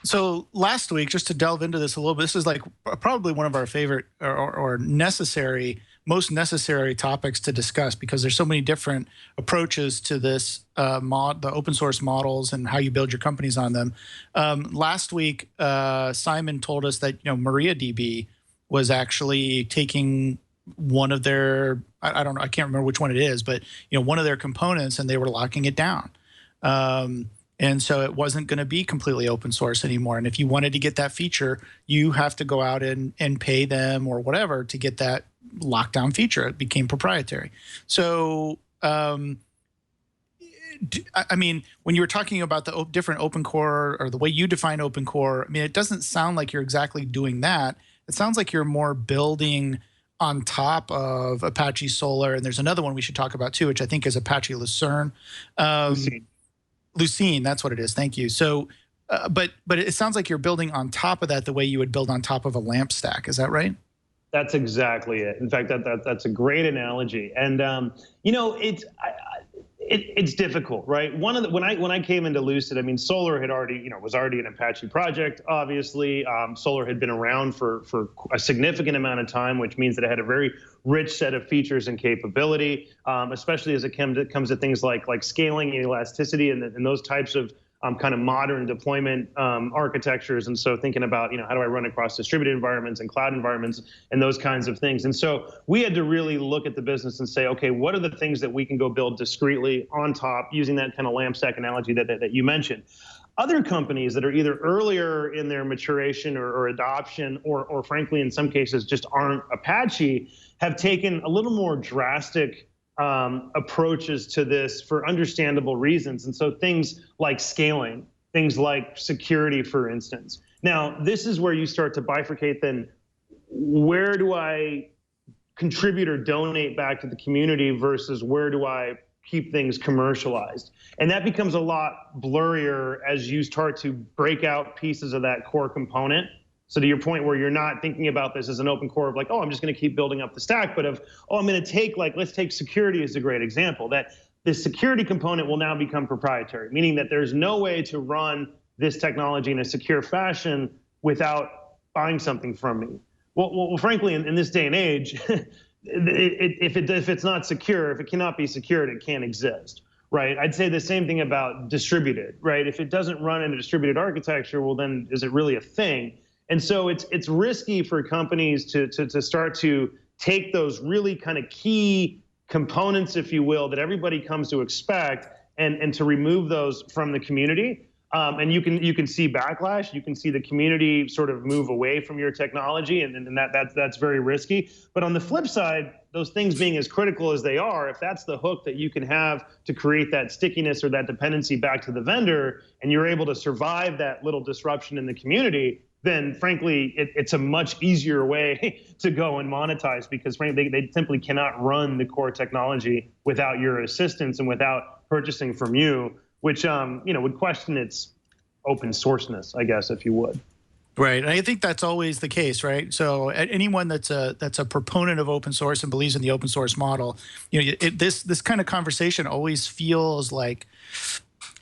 So last week, just to delve into this a little bit, this is like probably one of our favorite or most necessary topics to discuss, because there's so many different approaches to this the open source models and how you build your companies on them. Last week, Simon told us that MariaDB was actually taking one of their, I don't know, I can't remember which one it is, but one of their components, and they were locking it down. And so it wasn't going to be completely open source anymore. And if you wanted to get that feature, you have to go out and pay them or whatever to get that lockdown feature. It became proprietary. So, I mean, when you were talking about the different open core or the way you define open core, I mean, it doesn't sound like you're exactly doing that. It sounds like you're more building on top of Apache Solar. And there's another one we should talk about too, which I think is Apache Lucerne. Lucene, that's what it is. Thank you. So, but it sounds like you're building on top of that the way you would build on top of a LAMP stack. Is that right? That's exactly it. In fact, that's a great analogy. And it's difficult, right? When I came into Lucid, I mean, Solar had already was already an Apache project. Obviously, Solar had been around for a significant amount of time, which means that it had a very rich set of features and capability, especially as it comes to things like scaling and elasticity and those types of kind of modern deployment architectures. And so thinking about, how do I run across distributed environments and cloud environments and those kinds of things. And so we had to really look at the business and say, okay, what are the things that we can go build discreetly on top using that kind of LAMP stack analogy that you mentioned? Other companies that are either earlier in their maturation or adoption, or frankly, in some cases, just aren't Apache, have taken a little more drastic approaches to this for understandable reasons. And so things like scaling, things like security, for instance. Now, this is where you start to bifurcate then, where do I contribute or donate back to the community versus where do I keep things commercialized? And that becomes a lot blurrier as you start to break out pieces of that core component. So to your point, where you're not thinking about this as an open core of like, oh, I'm just going to keep building up the stack, but of, oh, I'm going to take, like, let's take security as a great example, that this security component will now become proprietary, meaning that there's no way to run this technology in a secure fashion without buying something from me. Well, frankly, in this day and age, if it's not secure, if it cannot be secured, it can't exist, right? I'd say the same thing about distributed, right? If it doesn't run in a distributed architecture, well, then is it really a thing? And so it's risky for companies to start to take those really kind of key components, if you will, that everybody comes to expect, and to remove those from the community. And you can see backlash. You can see the community sort of move away from your technology, and that's very risky. But on the flip side, those things being as critical as they are, if that's the hook that you can have to create that stickiness or that dependency back to the vendor, and you're able to survive that little disruption in the community, then frankly, it's a much easier way to go and monetize, because frankly, they simply cannot run the core technology without your assistance and without purchasing from you, which would question its open sourceness, I guess, if you would. Right, and I think that's always the case, right? So anyone that's a proponent of open source and believes in the open source model, this kind of conversation always feels like,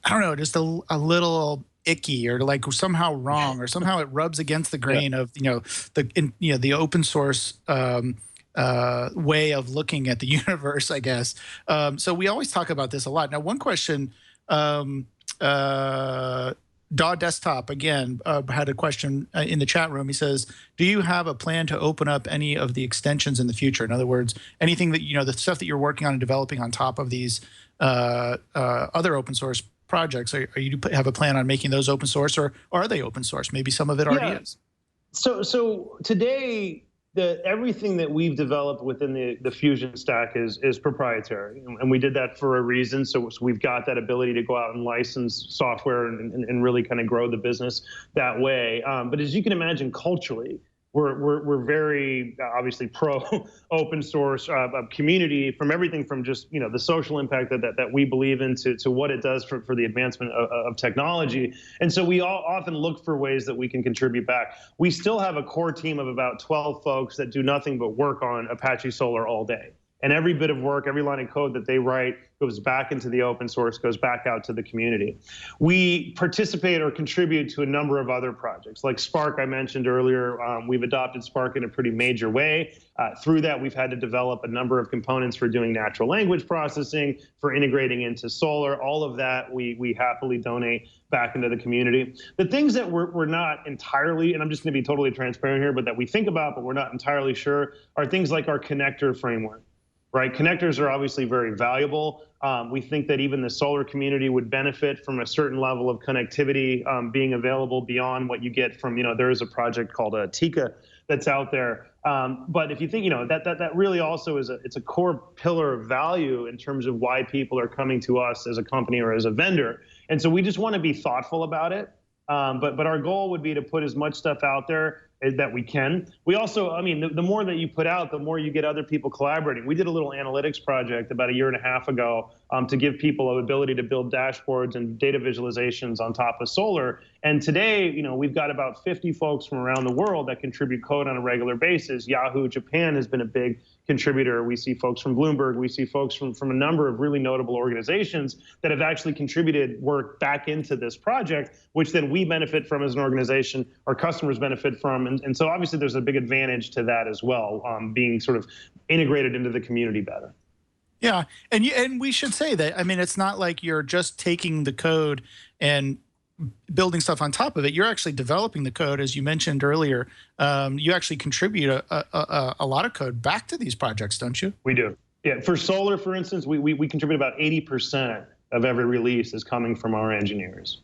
I don't know, just a little icky, or like somehow wrong, or somehow it rubs against the grain of the open source way of looking at the universe, I guess. So we always talk about this a lot. Now, one question, Daw Desktop again had a question in the chat room. He says, "Do you have a plan to open up any of the extensions in the future? In other words, anything that the stuff that you're working on and developing on top of these other open source projects, are you have a plan on making those open source, or are they open source? Maybe some of it already is." So today, everything that we've developed within the Fusion stack is proprietary, and we did that for a reason. So we've got that ability to go out and license software and really kind of grow the business that way. But as you can imagine, culturally, we're very obviously pro open source community, from everything from just the social impact that we believe in to what it does for the advancement of technology. And so we all often look for ways that we can contribute back. We still have a core team of about 12 folks that do nothing but work on Apache Solar all day. And every bit of work, every line of code that they write goes back into the open source, goes back out to the community. We participate or contribute to a number of other projects, like Spark I mentioned earlier. We've adopted Spark in a pretty major way. Through that, we've had to develop a number of components for doing natural language processing, for integrating into Solar. All of that we happily donate back into the community. The things that we're not entirely, and I'm just going to be totally transparent here, but that we think about but we're not entirely sure, are things like our connector framework. Right, connectors are obviously very valuable. We think that even the Solar community would benefit from a certain level of connectivity being available beyond what you get from, there is a project called Tika that's out there. But if you think, that really also it's a core pillar of value in terms of why people are coming to us as a company or as a vendor. And so we just want to be thoughtful about it. But our goal would be to put as much stuff out there that we can. We also, the more that you put out, the more you get other people collaborating. We did a little analytics project about 1.5 years ago to give people an ability to build dashboards and data visualizations on top of Solar. And today, we've got about 50 folks from around the world that contribute code on a regular basis. Yahoo Japan has been a big contributor. We see folks from Bloomberg. We see folks from a number of really notable organizations that have actually contributed work back into this project, which then we benefit from as an organization, our customers benefit from. And so obviously there's a big advantage to that as well, being sort of integrated into the community better. Yeah, and we should say that, it's not like you're just taking the code and building stuff on top of it. You're actually developing the code, as you mentioned earlier. You actually contribute a lot of code back to these projects, don't you? We do. Yeah, for Solar, for instance, we contribute about 80% of every release is coming from our engineers.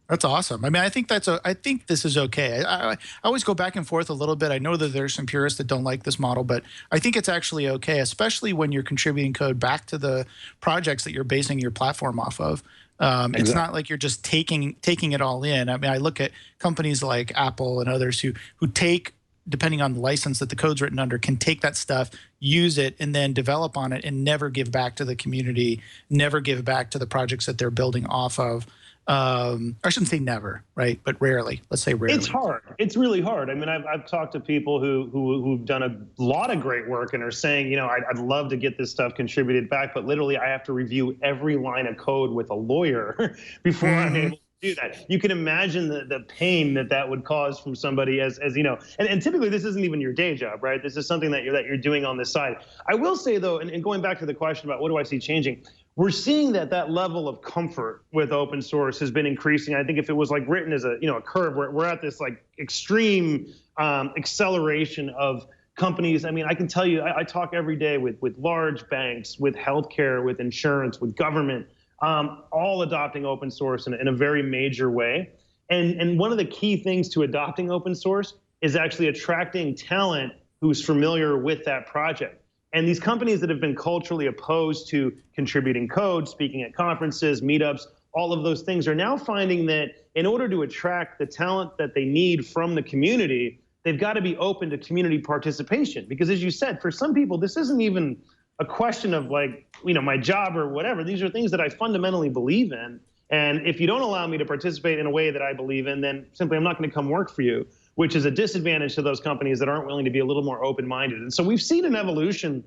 That's awesome. I mean, I think I think this is okay. I always go back and forth a little bit. I know that there's some purists that don't like this model, but I think it's actually okay, especially when you're contributing code back to the projects that you're basing your platform off of. It's not like you're just taking it all in. I mean, I look at companies like Apple and others who take, depending on the license that the code's written under, can take that stuff, use it, and then develop on it and never give back to the community, never give back to the projects that they're building off of. I shouldn't say never, right? But rarely. Let's say rarely. It's hard. It's really hard. I mean, I've talked to people who've done a lot of great work and are saying, you know, I'd love to get this stuff contributed back, but literally I have to review every line of code with a lawyer before I'm able to do that. You can imagine the pain that would cause from somebody as you know, and typically this isn't even your day job, right? This is something that you're doing on the side. I will say though, and going back to the question about what do I see changing, we're seeing that level of comfort with open source has been increasing. I think if it was like written as a curve, we're at this like extreme acceleration of companies. I mean, I can tell you, I talk every day with large banks, with healthcare, with insurance, with government, all adopting open source in a very major way. And one of the key things to adopting open source is actually attracting talent who's familiar with that project. And these companies that have been culturally opposed to contributing code, speaking at conferences, meetups, all of those things are now finding that in order to attract the talent that they need from the community, they've got to be open to community participation. Because as you said, for some people, this isn't even a question of like, my job or whatever. These are things that I fundamentally believe in. And if you don't allow me to participate in a way that I believe in, then simply I'm not going to come work for you, which is a disadvantage to those companies that aren't willing to be a little more open-minded. And so we've seen an evolution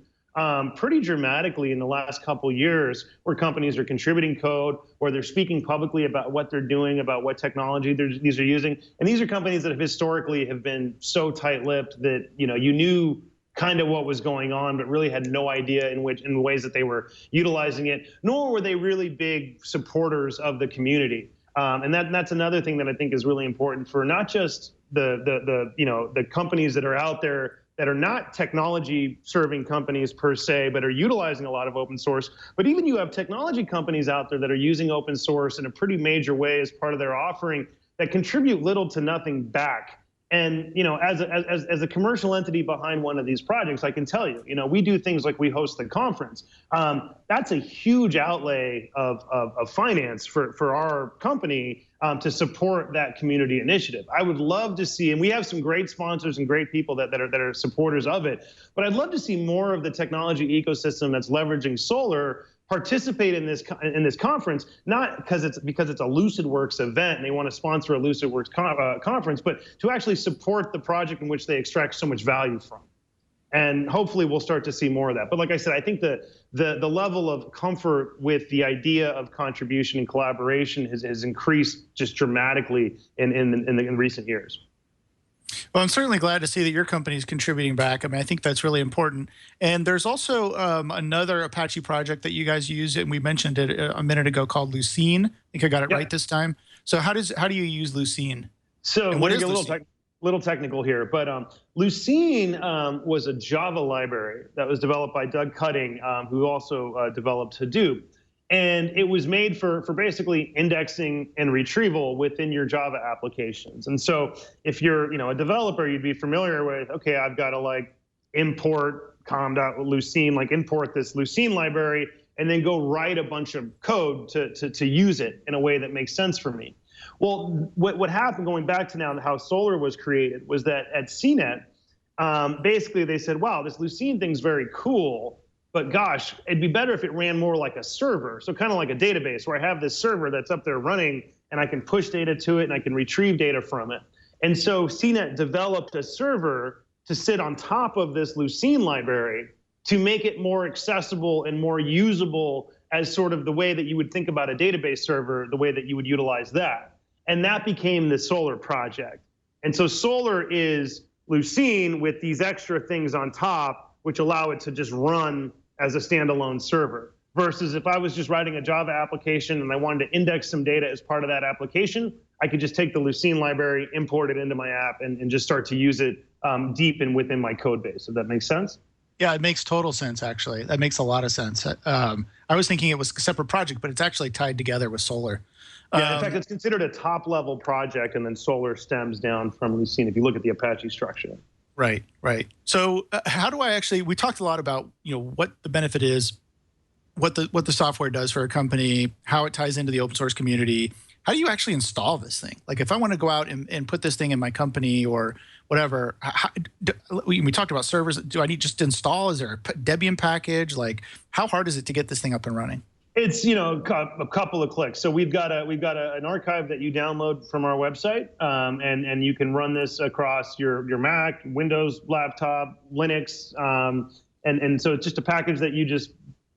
pretty dramatically in the last couple years where companies are contributing code, or they're speaking publicly about what they're doing, about what technology these are using. And these are companies that have historically have been so tight-lipped that you knew kind of what was going on, but really had no idea in the ways that they were utilizing it, nor were they really big supporters of the community. And that's another thing that I think is really important for not just the companies that are out there that are not technology serving companies per se, but are utilizing a lot of open source. But even you have technology companies out there that are using open source in a pretty major way as part of their offering that contribute little to nothing back. And as a commercial entity behind one of these projects, I can tell you, we do things like we host the conference. That's a huge outlay of finance for our company to support that community initiative. I would love to see, and we have some great sponsors and great people that are supporters of it, but I'd love to see more of the technology ecosystem that's leveraging solar participate in this conference, not because it's a Lucidworks event and they want to sponsor a Lucidworks conference, but to actually support the project in which they extract so much value from. And hopefully we'll start to see more of that. But like I said, I think the level of comfort with the idea of contribution and collaboration has increased just dramatically in recent years. Well, I'm certainly glad to see that your company is contributing back. I mean, I think that's really important. And there's also another Apache project that you guys use, and we mentioned it a minute ago, called Lucene. I think I got it right this time. So how do you use Lucene? So what is Lucene? Little technical here, but Lucene was a Java library that was developed by Doug Cutting, who also developed Hadoop. And it was made for basically indexing and retrieval within your Java applications. And so if you're a developer, you'd be familiar with, okay, I've got to like import com.lucene, like import this Lucene library, and then go write a bunch of code to use it in a way that makes sense for me. Well, what happened, going back to now how Solar was created, was that at CNET, basically they said, wow, this Lucene thing's very cool, but gosh, it'd be better if it ran more like a server. So kind of like a database where I have this server that's up there running and I can push data to it and I can retrieve data from it. And so CNET developed a server to sit on top of this Lucene library to make it more accessible and more usable as sort of the way that you would think about a database server, the way that you would utilize that. And that became the Solar project. And so Solar is Lucene with these extra things on top, which allow it to just run as a standalone server. Versus if I was just writing a Java application and I wanted to index some data as part of that application, I could just take the Lucene library, import it into my app, and just start to use it deep and within my code base. If that makes sense? Yeah, it makes total sense, actually. That makes a lot of sense. I was thinking it was a separate project, but it's actually tied together with Solar. Yeah, in fact, it's considered a top-level project, and then Solar stems down from Lucid if you look at the Apache structure. Right, right. So how do I actually, we talked a lot about, what the benefit is, what the software does for a company, how it ties into the open source community. How do you actually install this thing? Like if I want to go out and put this thing in my company or whatever, we talked about servers. Do I need just to install? Is there a Debian package? Like how hard is it to get this thing up and running? It's a couple of clicks. So we've got an archive that you download from our website, and you can run this across your Mac, Windows laptop, Linux, and so it's just a package that you just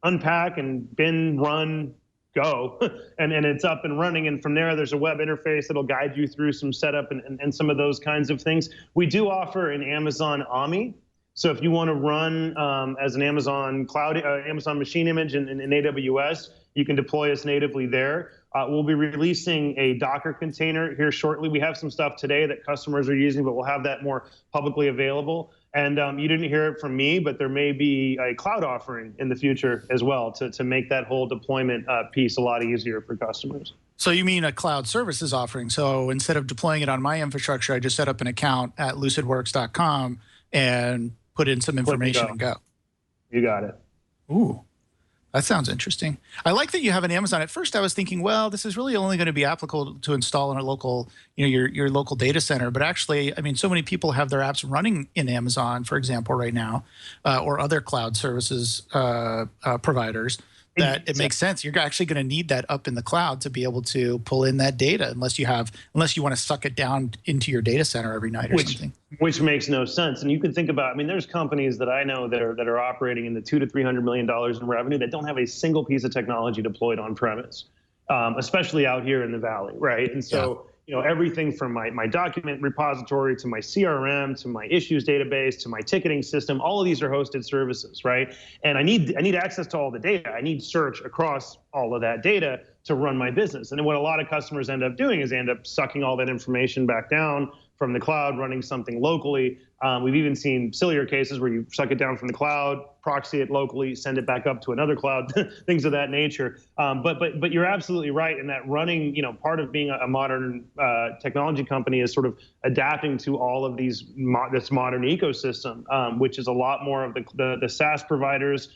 unpack and bin, run, go, and it's up and running. And from there's a web interface that'll guide you through some setup and some of those kinds of things. We do offer an Amazon AMI. So if you want to run as an Amazon cloud, Amazon machine image in AWS, you can deploy us natively there. We'll be releasing a Docker container here shortly. We have some stuff today that customers are using, but we'll have that more publicly available. And you didn't hear it from me, but there may be a cloud offering in the future as well to make that whole deployment piece a lot easier for customers. So you mean a cloud services offering? So instead of deploying it on my infrastructure, I just set up an account at lucidworks.com and put in some information and go. You got it. Ooh, that sounds interesting. I like that you have an Amazon. At first I was thinking, well, this is really only going to be applicable to install in a local, your local data center. But actually, I mean, so many people have their apps running in Amazon, for example, right now, or other cloud services providers, that it makes sense. You're actually going to need that up in the cloud to be able to pull in that data, unless you want to suck it down into your data center every night or something. Which makes no sense. And you can think about, I mean, there's companies that I know that are operating in the $200 to $300 million in revenue that don't have a single piece of technology deployed on premise, especially out here in the Valley, right? And so, everything from my document repository to my CRM to my issues database to my ticketing system, all of these are hosted services, right? And I need access to all the data. I need search across all of that data to run my business. And then what a lot of customers end up doing is they end up sucking all that information back down from the cloud, running something locally. We've even seen sillier cases where you suck it down from the cloud, proxy it locally, send it back up to another cloud, things of that nature. But you're absolutely right in that running, part of being a modern technology company is sort of adapting to all of this modern ecosystem, which is a lot more of the SaaS providers,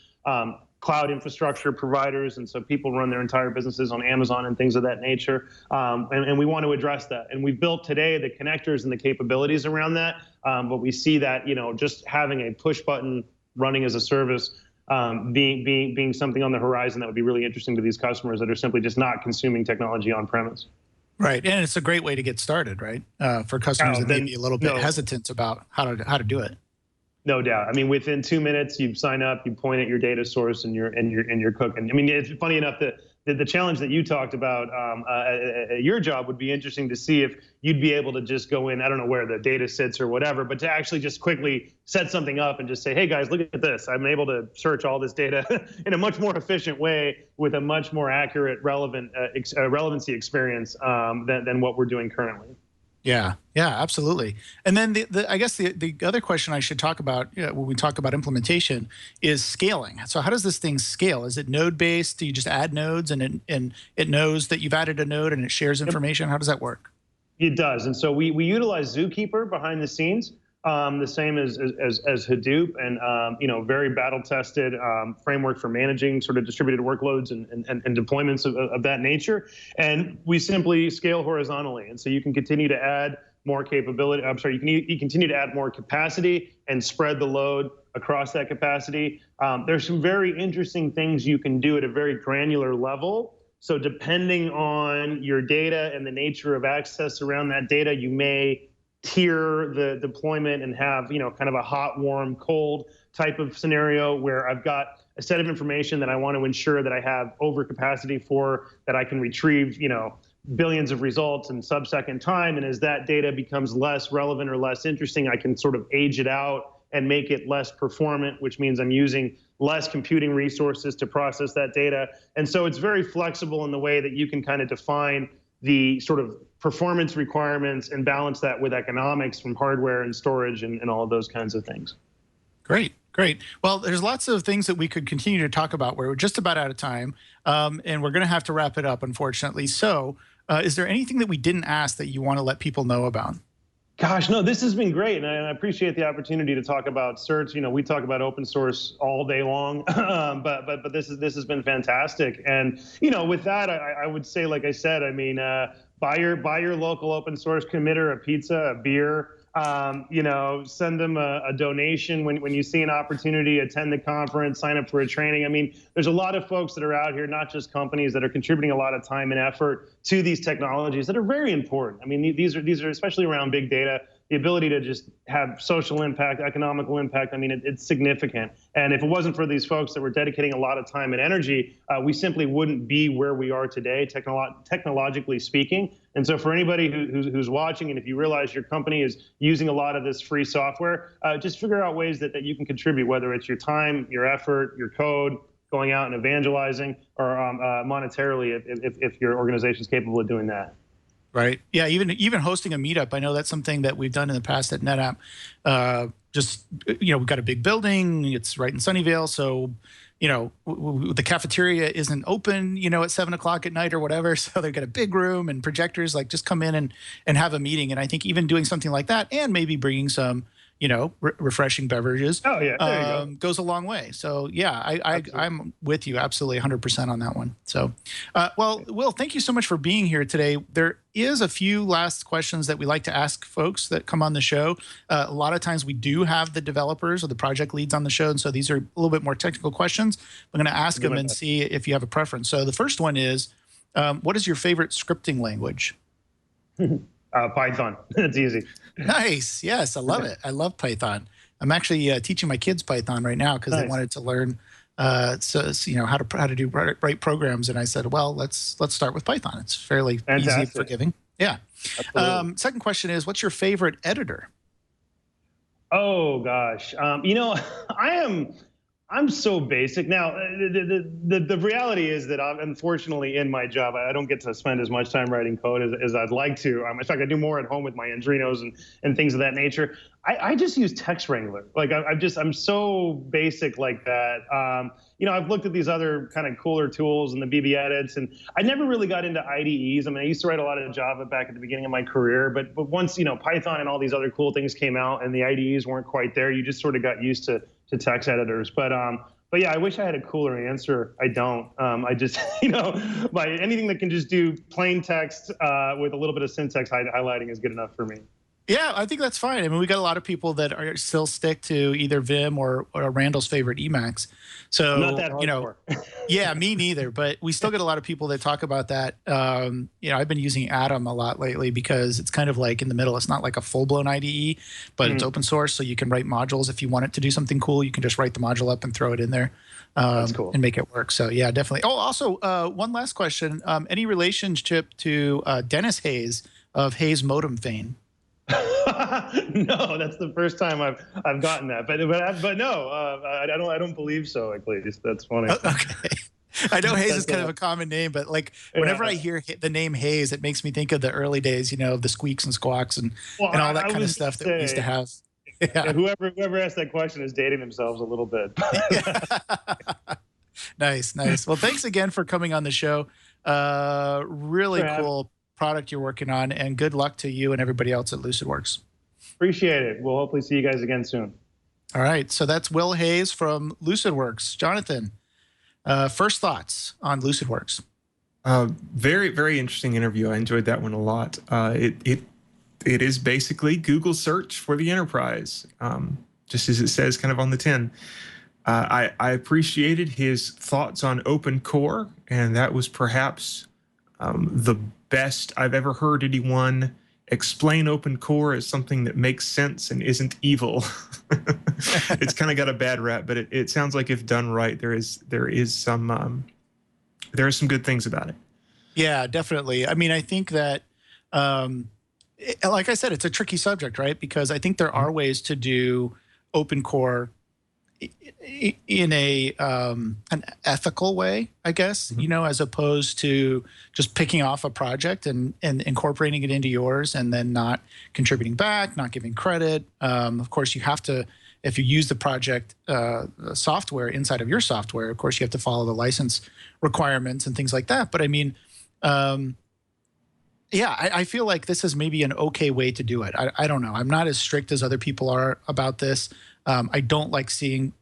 cloud infrastructure providers, and so people run their entire businesses on Amazon and things of that nature, and we want to address that. And we've built today the connectors and the capabilities around that, but we see that just having a push button running as a service being something on the horizon that would be really interesting to these customers that are simply just not consuming technology on premise. Right, and it's a great way to get started, right? For customers that may be a little bit hesitant about how to do it. No doubt. I mean, within 2 minutes, you sign up, you point at your data source, and you're cooking. I mean, it's funny enough that the challenge that you talked about at your job would be interesting to see if you'd be able to just go in. I don't know where the data sits or whatever, but to actually just quickly set something up and just say, hey guys, look at this. I'm able to search all this data in a much more efficient way with a much more accurate, relevancy experience than what we're doing currently. Yeah, absolutely. And then I guess the other question I should talk about when we talk about implementation is scaling. So how does this thing scale? Is it node based? Do you just add nodes and it knows that you've added a node and it shares information? How does that work? It does. And so we utilize Zookeeper behind the scenes, the same as Hadoop, and very battle tested framework for managing sort of distributed workloads and deployments of that nature. And we simply scale horizontally, and so you can continue to add more capability. I'm sorry, you continue to add more capacity and spread the load across that capacity. There's some very interesting things you can do at a very granular level. So depending on your data and the nature of access around that data, you may tier the deployment and have kind of a hot, warm, cold type of scenario where I've got a set of information that I want to ensure that I have overcapacity for, that I can retrieve billions of results in sub-second time. And as that data becomes less relevant or less interesting, I can sort of age it out and make it less performant, which means I'm using less computing resources to process that data. And so it's very flexible in the way that you can kind of define the sort of performance requirements and balance that with economics from hardware and storage and all of those kinds of things. Great. Great. Well, there's lots of things that we could continue to talk about. We're just about out of time, and we're going to have to wrap it up, unfortunately. So is there anything that we didn't ask that you want to let people know about? Gosh, no, this has been great, and I appreciate the opportunity to talk about certs. You know, we talk about open source all day long, but this has been fantastic. And you know, with that, I would say, like I said, I mean, buy your local open source committer a pizza, a beer. You know, send them a donation when you see an opportunity, attend the conference, sign up for a training. I mean, there's a lot of folks that are out here, not just companies, that are contributing a lot of time and effort to these technologies that are very important. I mean, these are especially around big data, the ability to just have social impact, economical impact. I mean, it's significant. And if it wasn't for these folks that were dedicating a lot of time and energy, we simply wouldn't be where we are today, technologically speaking. And so for anybody who's watching, and if you realize your company is using a lot of this free software, just figure out ways that you can contribute, whether it's your time, your effort, your code, going out and evangelizing, or monetarily if your organization is capable of doing that. Right. Yeah. Even hosting a meetup. I know that's something that we've done in the past at NetApp. Just, you know, we've got a big building. It's right in Sunnyvale. So, you know, the cafeteria isn't open, you know, at 7 o'clock at night or whatever. So they've got a big room and projectors, like just come in and have a meeting. And I think even doing something like that and maybe bringing some, you know, refreshing beverages. Oh, yeah. There you go. Goes a long way. So, yeah, I'm with you absolutely 100% on that one. So, well, Will, thank you so much for being here today. There is a few last questions that we like to ask folks that come on the show. A lot of times we do have the developers or the project leads on the show. And so these are a little bit more technical questions. I'm going to ask them and see if you have a preference. So the first one is, what is your favorite scripting language? Python. It's easy. Nice. Yes, I love it. I love Python. I'm actually teaching my kids Python right now because they wanted to learn, you know, how to do write programs. And I said, well, let's start with Python. It's fairly easy and forgiving. Yeah. Second question is, what's your favorite editor? Oh gosh, you know, I'm so basic. Now, the reality is that unfortunately in my job, I don't get to spend as much time writing code as I'd like to. In fact, I do more at home with my Adrenos and things of that nature. I just use Text Wrangler. Like I'm so basic like that. You know, I've looked at these other kind of cooler tools and the BB edits, and I never really got into IDEs. I mean, I used to write a lot of Java back at the beginning of my career, but once, you know, Python and all these other cool things came out and the IDEs weren't quite there, you just sort of got used to text editors. But yeah, I wish I had a cooler answer. I don't. I just, you know, by anything that can just do plain text with a little bit of syntax highlighting is good enough for me. Yeah, I think that's fine. I mean, we got a lot of people that are still stick to either Vim or Randall's favorite Emacs. So, I'm not that hardcore. You know, yeah, me neither. But we still get a lot of people that talk about that. You know, I've been using Atom a lot lately because it's kind of like in the middle. It's not like a full-blown IDE, but it's open source, so you can write modules. If you want it to do something cool, you can just write the module up and throw it in there. That's cool. And make it work. So yeah, definitely. Oh, also, one last question. Any relationship to Dennis Hayes of Hayes Modem fame? No, that's the first time I've gotten that, but no, I don't believe so. At least that's funny. Okay, I know Hayes is kind of a common name, but like whenever I hear the name Hayes, it makes me think of the early days, you know, of the squeaks and squawks and all that kind of stuff that we used to have. Yeah. Whoever asked that question is dating themselves a little bit. Nice. Well, thanks again for coming on the show. Really cool product you're working on, and good luck to you and everybody else at Lucidworks. Appreciate it. We'll hopefully see you guys again soon. All right. So that's Will Hayes from Lucidworks. Jonathan, first thoughts on Lucidworks? Very, very interesting interview. I enjoyed that one a lot. It is basically Google search for the enterprise, just as it says kind of on the tin. I appreciated his thoughts on open core, and that was perhaps the best I've ever heard anyone explain open core as something that makes sense and isn't evil. It's kind of got a bad rap, but it sounds like if done right, there is some good things about it. Yeah, definitely. I mean, I think that, like I said, it's a tricky subject, right? Because I think there are ways to do open core in an ethical way, I guess, you know, as opposed to just picking off a project and incorporating it into yours and then not contributing back, not giving credit. Of course, you have to if you use the project software inside of your software, of course, you have to follow the license requirements and things like that. But I mean, yeah, I feel like this is maybe an okay way to do it. I don't know. I'm not as strict as other people are about this. I don't like seeing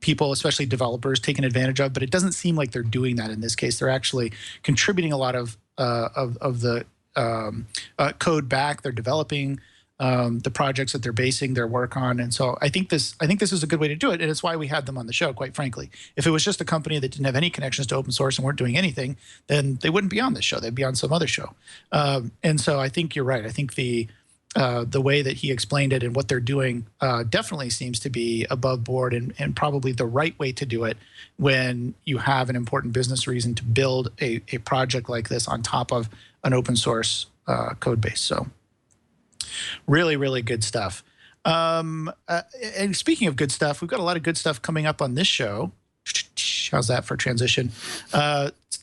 people, especially developers, taken advantage of, but it doesn't seem like they're doing that in this case. They're actually contributing a lot of the code back. They're developing the projects that they're basing their work on, and so I think this is a good way to do it, and it's why we had them on the show. Quite frankly, if it was just a company that didn't have any connections to open source and weren't doing anything, then they wouldn't be on this show. They'd be on some other show. And so I think you're right. I think the way that he explained it and what they're doing definitely seems to be above board and probably the right way to do it when you have an important business reason to build a project like this on top of an open source code base. So really, really good stuff. And speaking of good stuff, we've got a lot of good stuff coming up on this show. How's that for transition?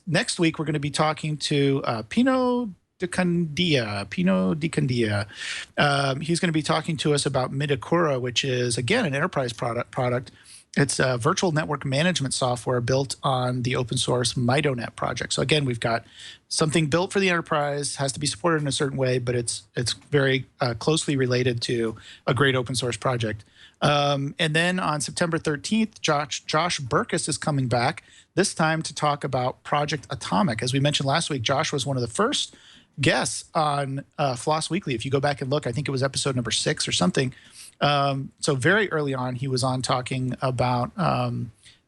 Next week, we're going to be talking to Pino Di Candia. He's going to be talking to us about Midakura, which is, again, an enterprise product. It's a virtual network management software built on the open source MitoNet project. So again, we've got something built for the enterprise, has to be supported in a certain way, but it's very closely related to a great open source project. And then on September 13th, Josh Burkus is coming back, this time to talk about Project Atomic. As we mentioned last week, Josh was one of the first guests on FLOSS Weekly. If you go back and look, I think it was episode number 6 or something. So very early on, he was on talking about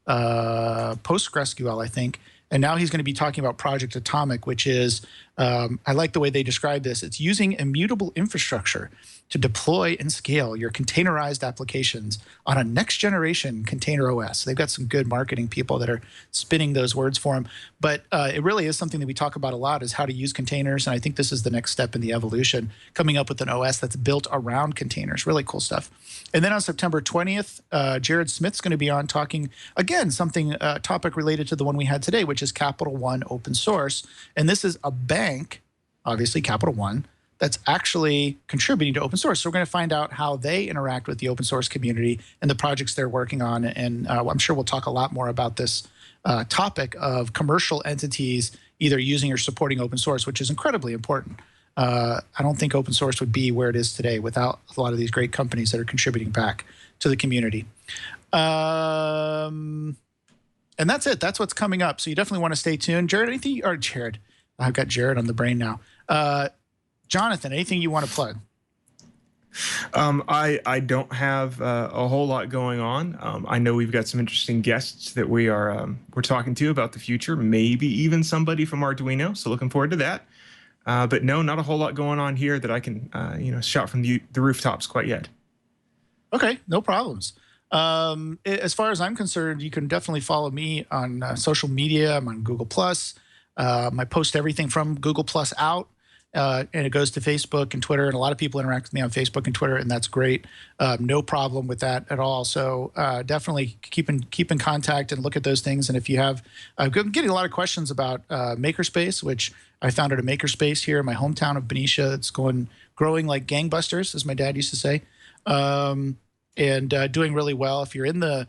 PostgreSQL, I think. And now he's going to be talking about Project Atomic, which is, I like the way they describe this. It's using immutable infrastructure to deploy and scale your containerized applications on a next-generation container OS. They've got some good marketing people that are spinning those words for them. But it really is something that we talk about a lot, is how to use containers. And I think this is the next step in the evolution, coming up with an OS that's built around containers. Really cool stuff. And then on September 20th, Jared Smith's going to be on talking, again, something topic related to the one we had today, which is Capital One open source. And this is a bank, obviously Capital One, that's actually contributing to open source. So we're going to find out how they interact with the open source community and the projects they're working on. And I'm sure we'll talk a lot more about this topic of commercial entities either using or supporting open source, which is incredibly important. I don't think open source would be where it is today without a lot of these great companies that are contributing back to the community. And that's it. That's what's coming up. So you definitely want to stay tuned. Jared, anything? Or Jared, I've got Jared on the brain now. Jonathan, anything you want to plug? I don't have a whole lot going on. I know we've got some interesting guests that we're talking to about the future, maybe even somebody from Arduino. So looking forward to that. But no, not a whole lot going on here that I can shout from the rooftops quite yet. Okay, no problems. As far as I'm concerned, you can definitely follow me on social media. I'm on Google+. I post everything from Google+ out. And it goes to Facebook and Twitter, and a lot of people interact with me on Facebook and Twitter, and that's great. No problem with that at all. So definitely keep in contact and look at those things. And if you have, I'm getting a lot of questions about Makerspace, which I founded a Makerspace here in my hometown of Benicia. It's growing like gangbusters, as my dad used to say, and doing really well. If you're in the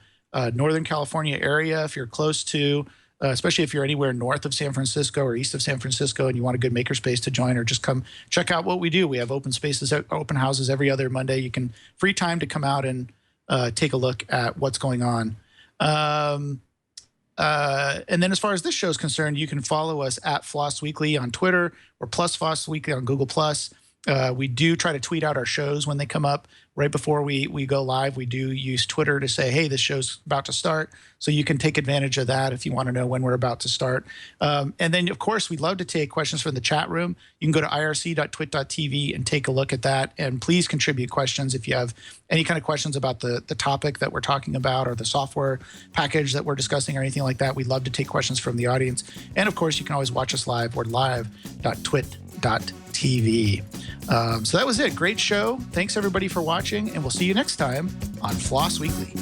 Northern California area, if you're close to especially if you're anywhere north of San Francisco or east of San Francisco and you want a good makerspace to join, or just come check out what we do. We have open spaces, open houses every other Monday. You can free time to come out and take a look at what's going on. And then as far as this show is concerned, you can follow us at FLOSS Weekly on Twitter or plus FLOSS Weekly on Google+. We do try to tweet out our shows when they come up. Right before we go live, we do use Twitter to say, hey, this show's about to start. So you can take advantage of that if you want to know when we're about to start. And then, of course, we'd love to take questions from the chat room. You can go to irc.twit.tv and take a look at that. And please contribute questions if you have any kind of questions about the topic that we're talking about or the software package that we're discussing or anything like that. We'd love to take questions from the audience. And, of course, you can always watch us live. We're live.twit.tv. So that was it. Great show. Thanks, everybody, for watching, and we'll see you next time on FLOSS Weekly.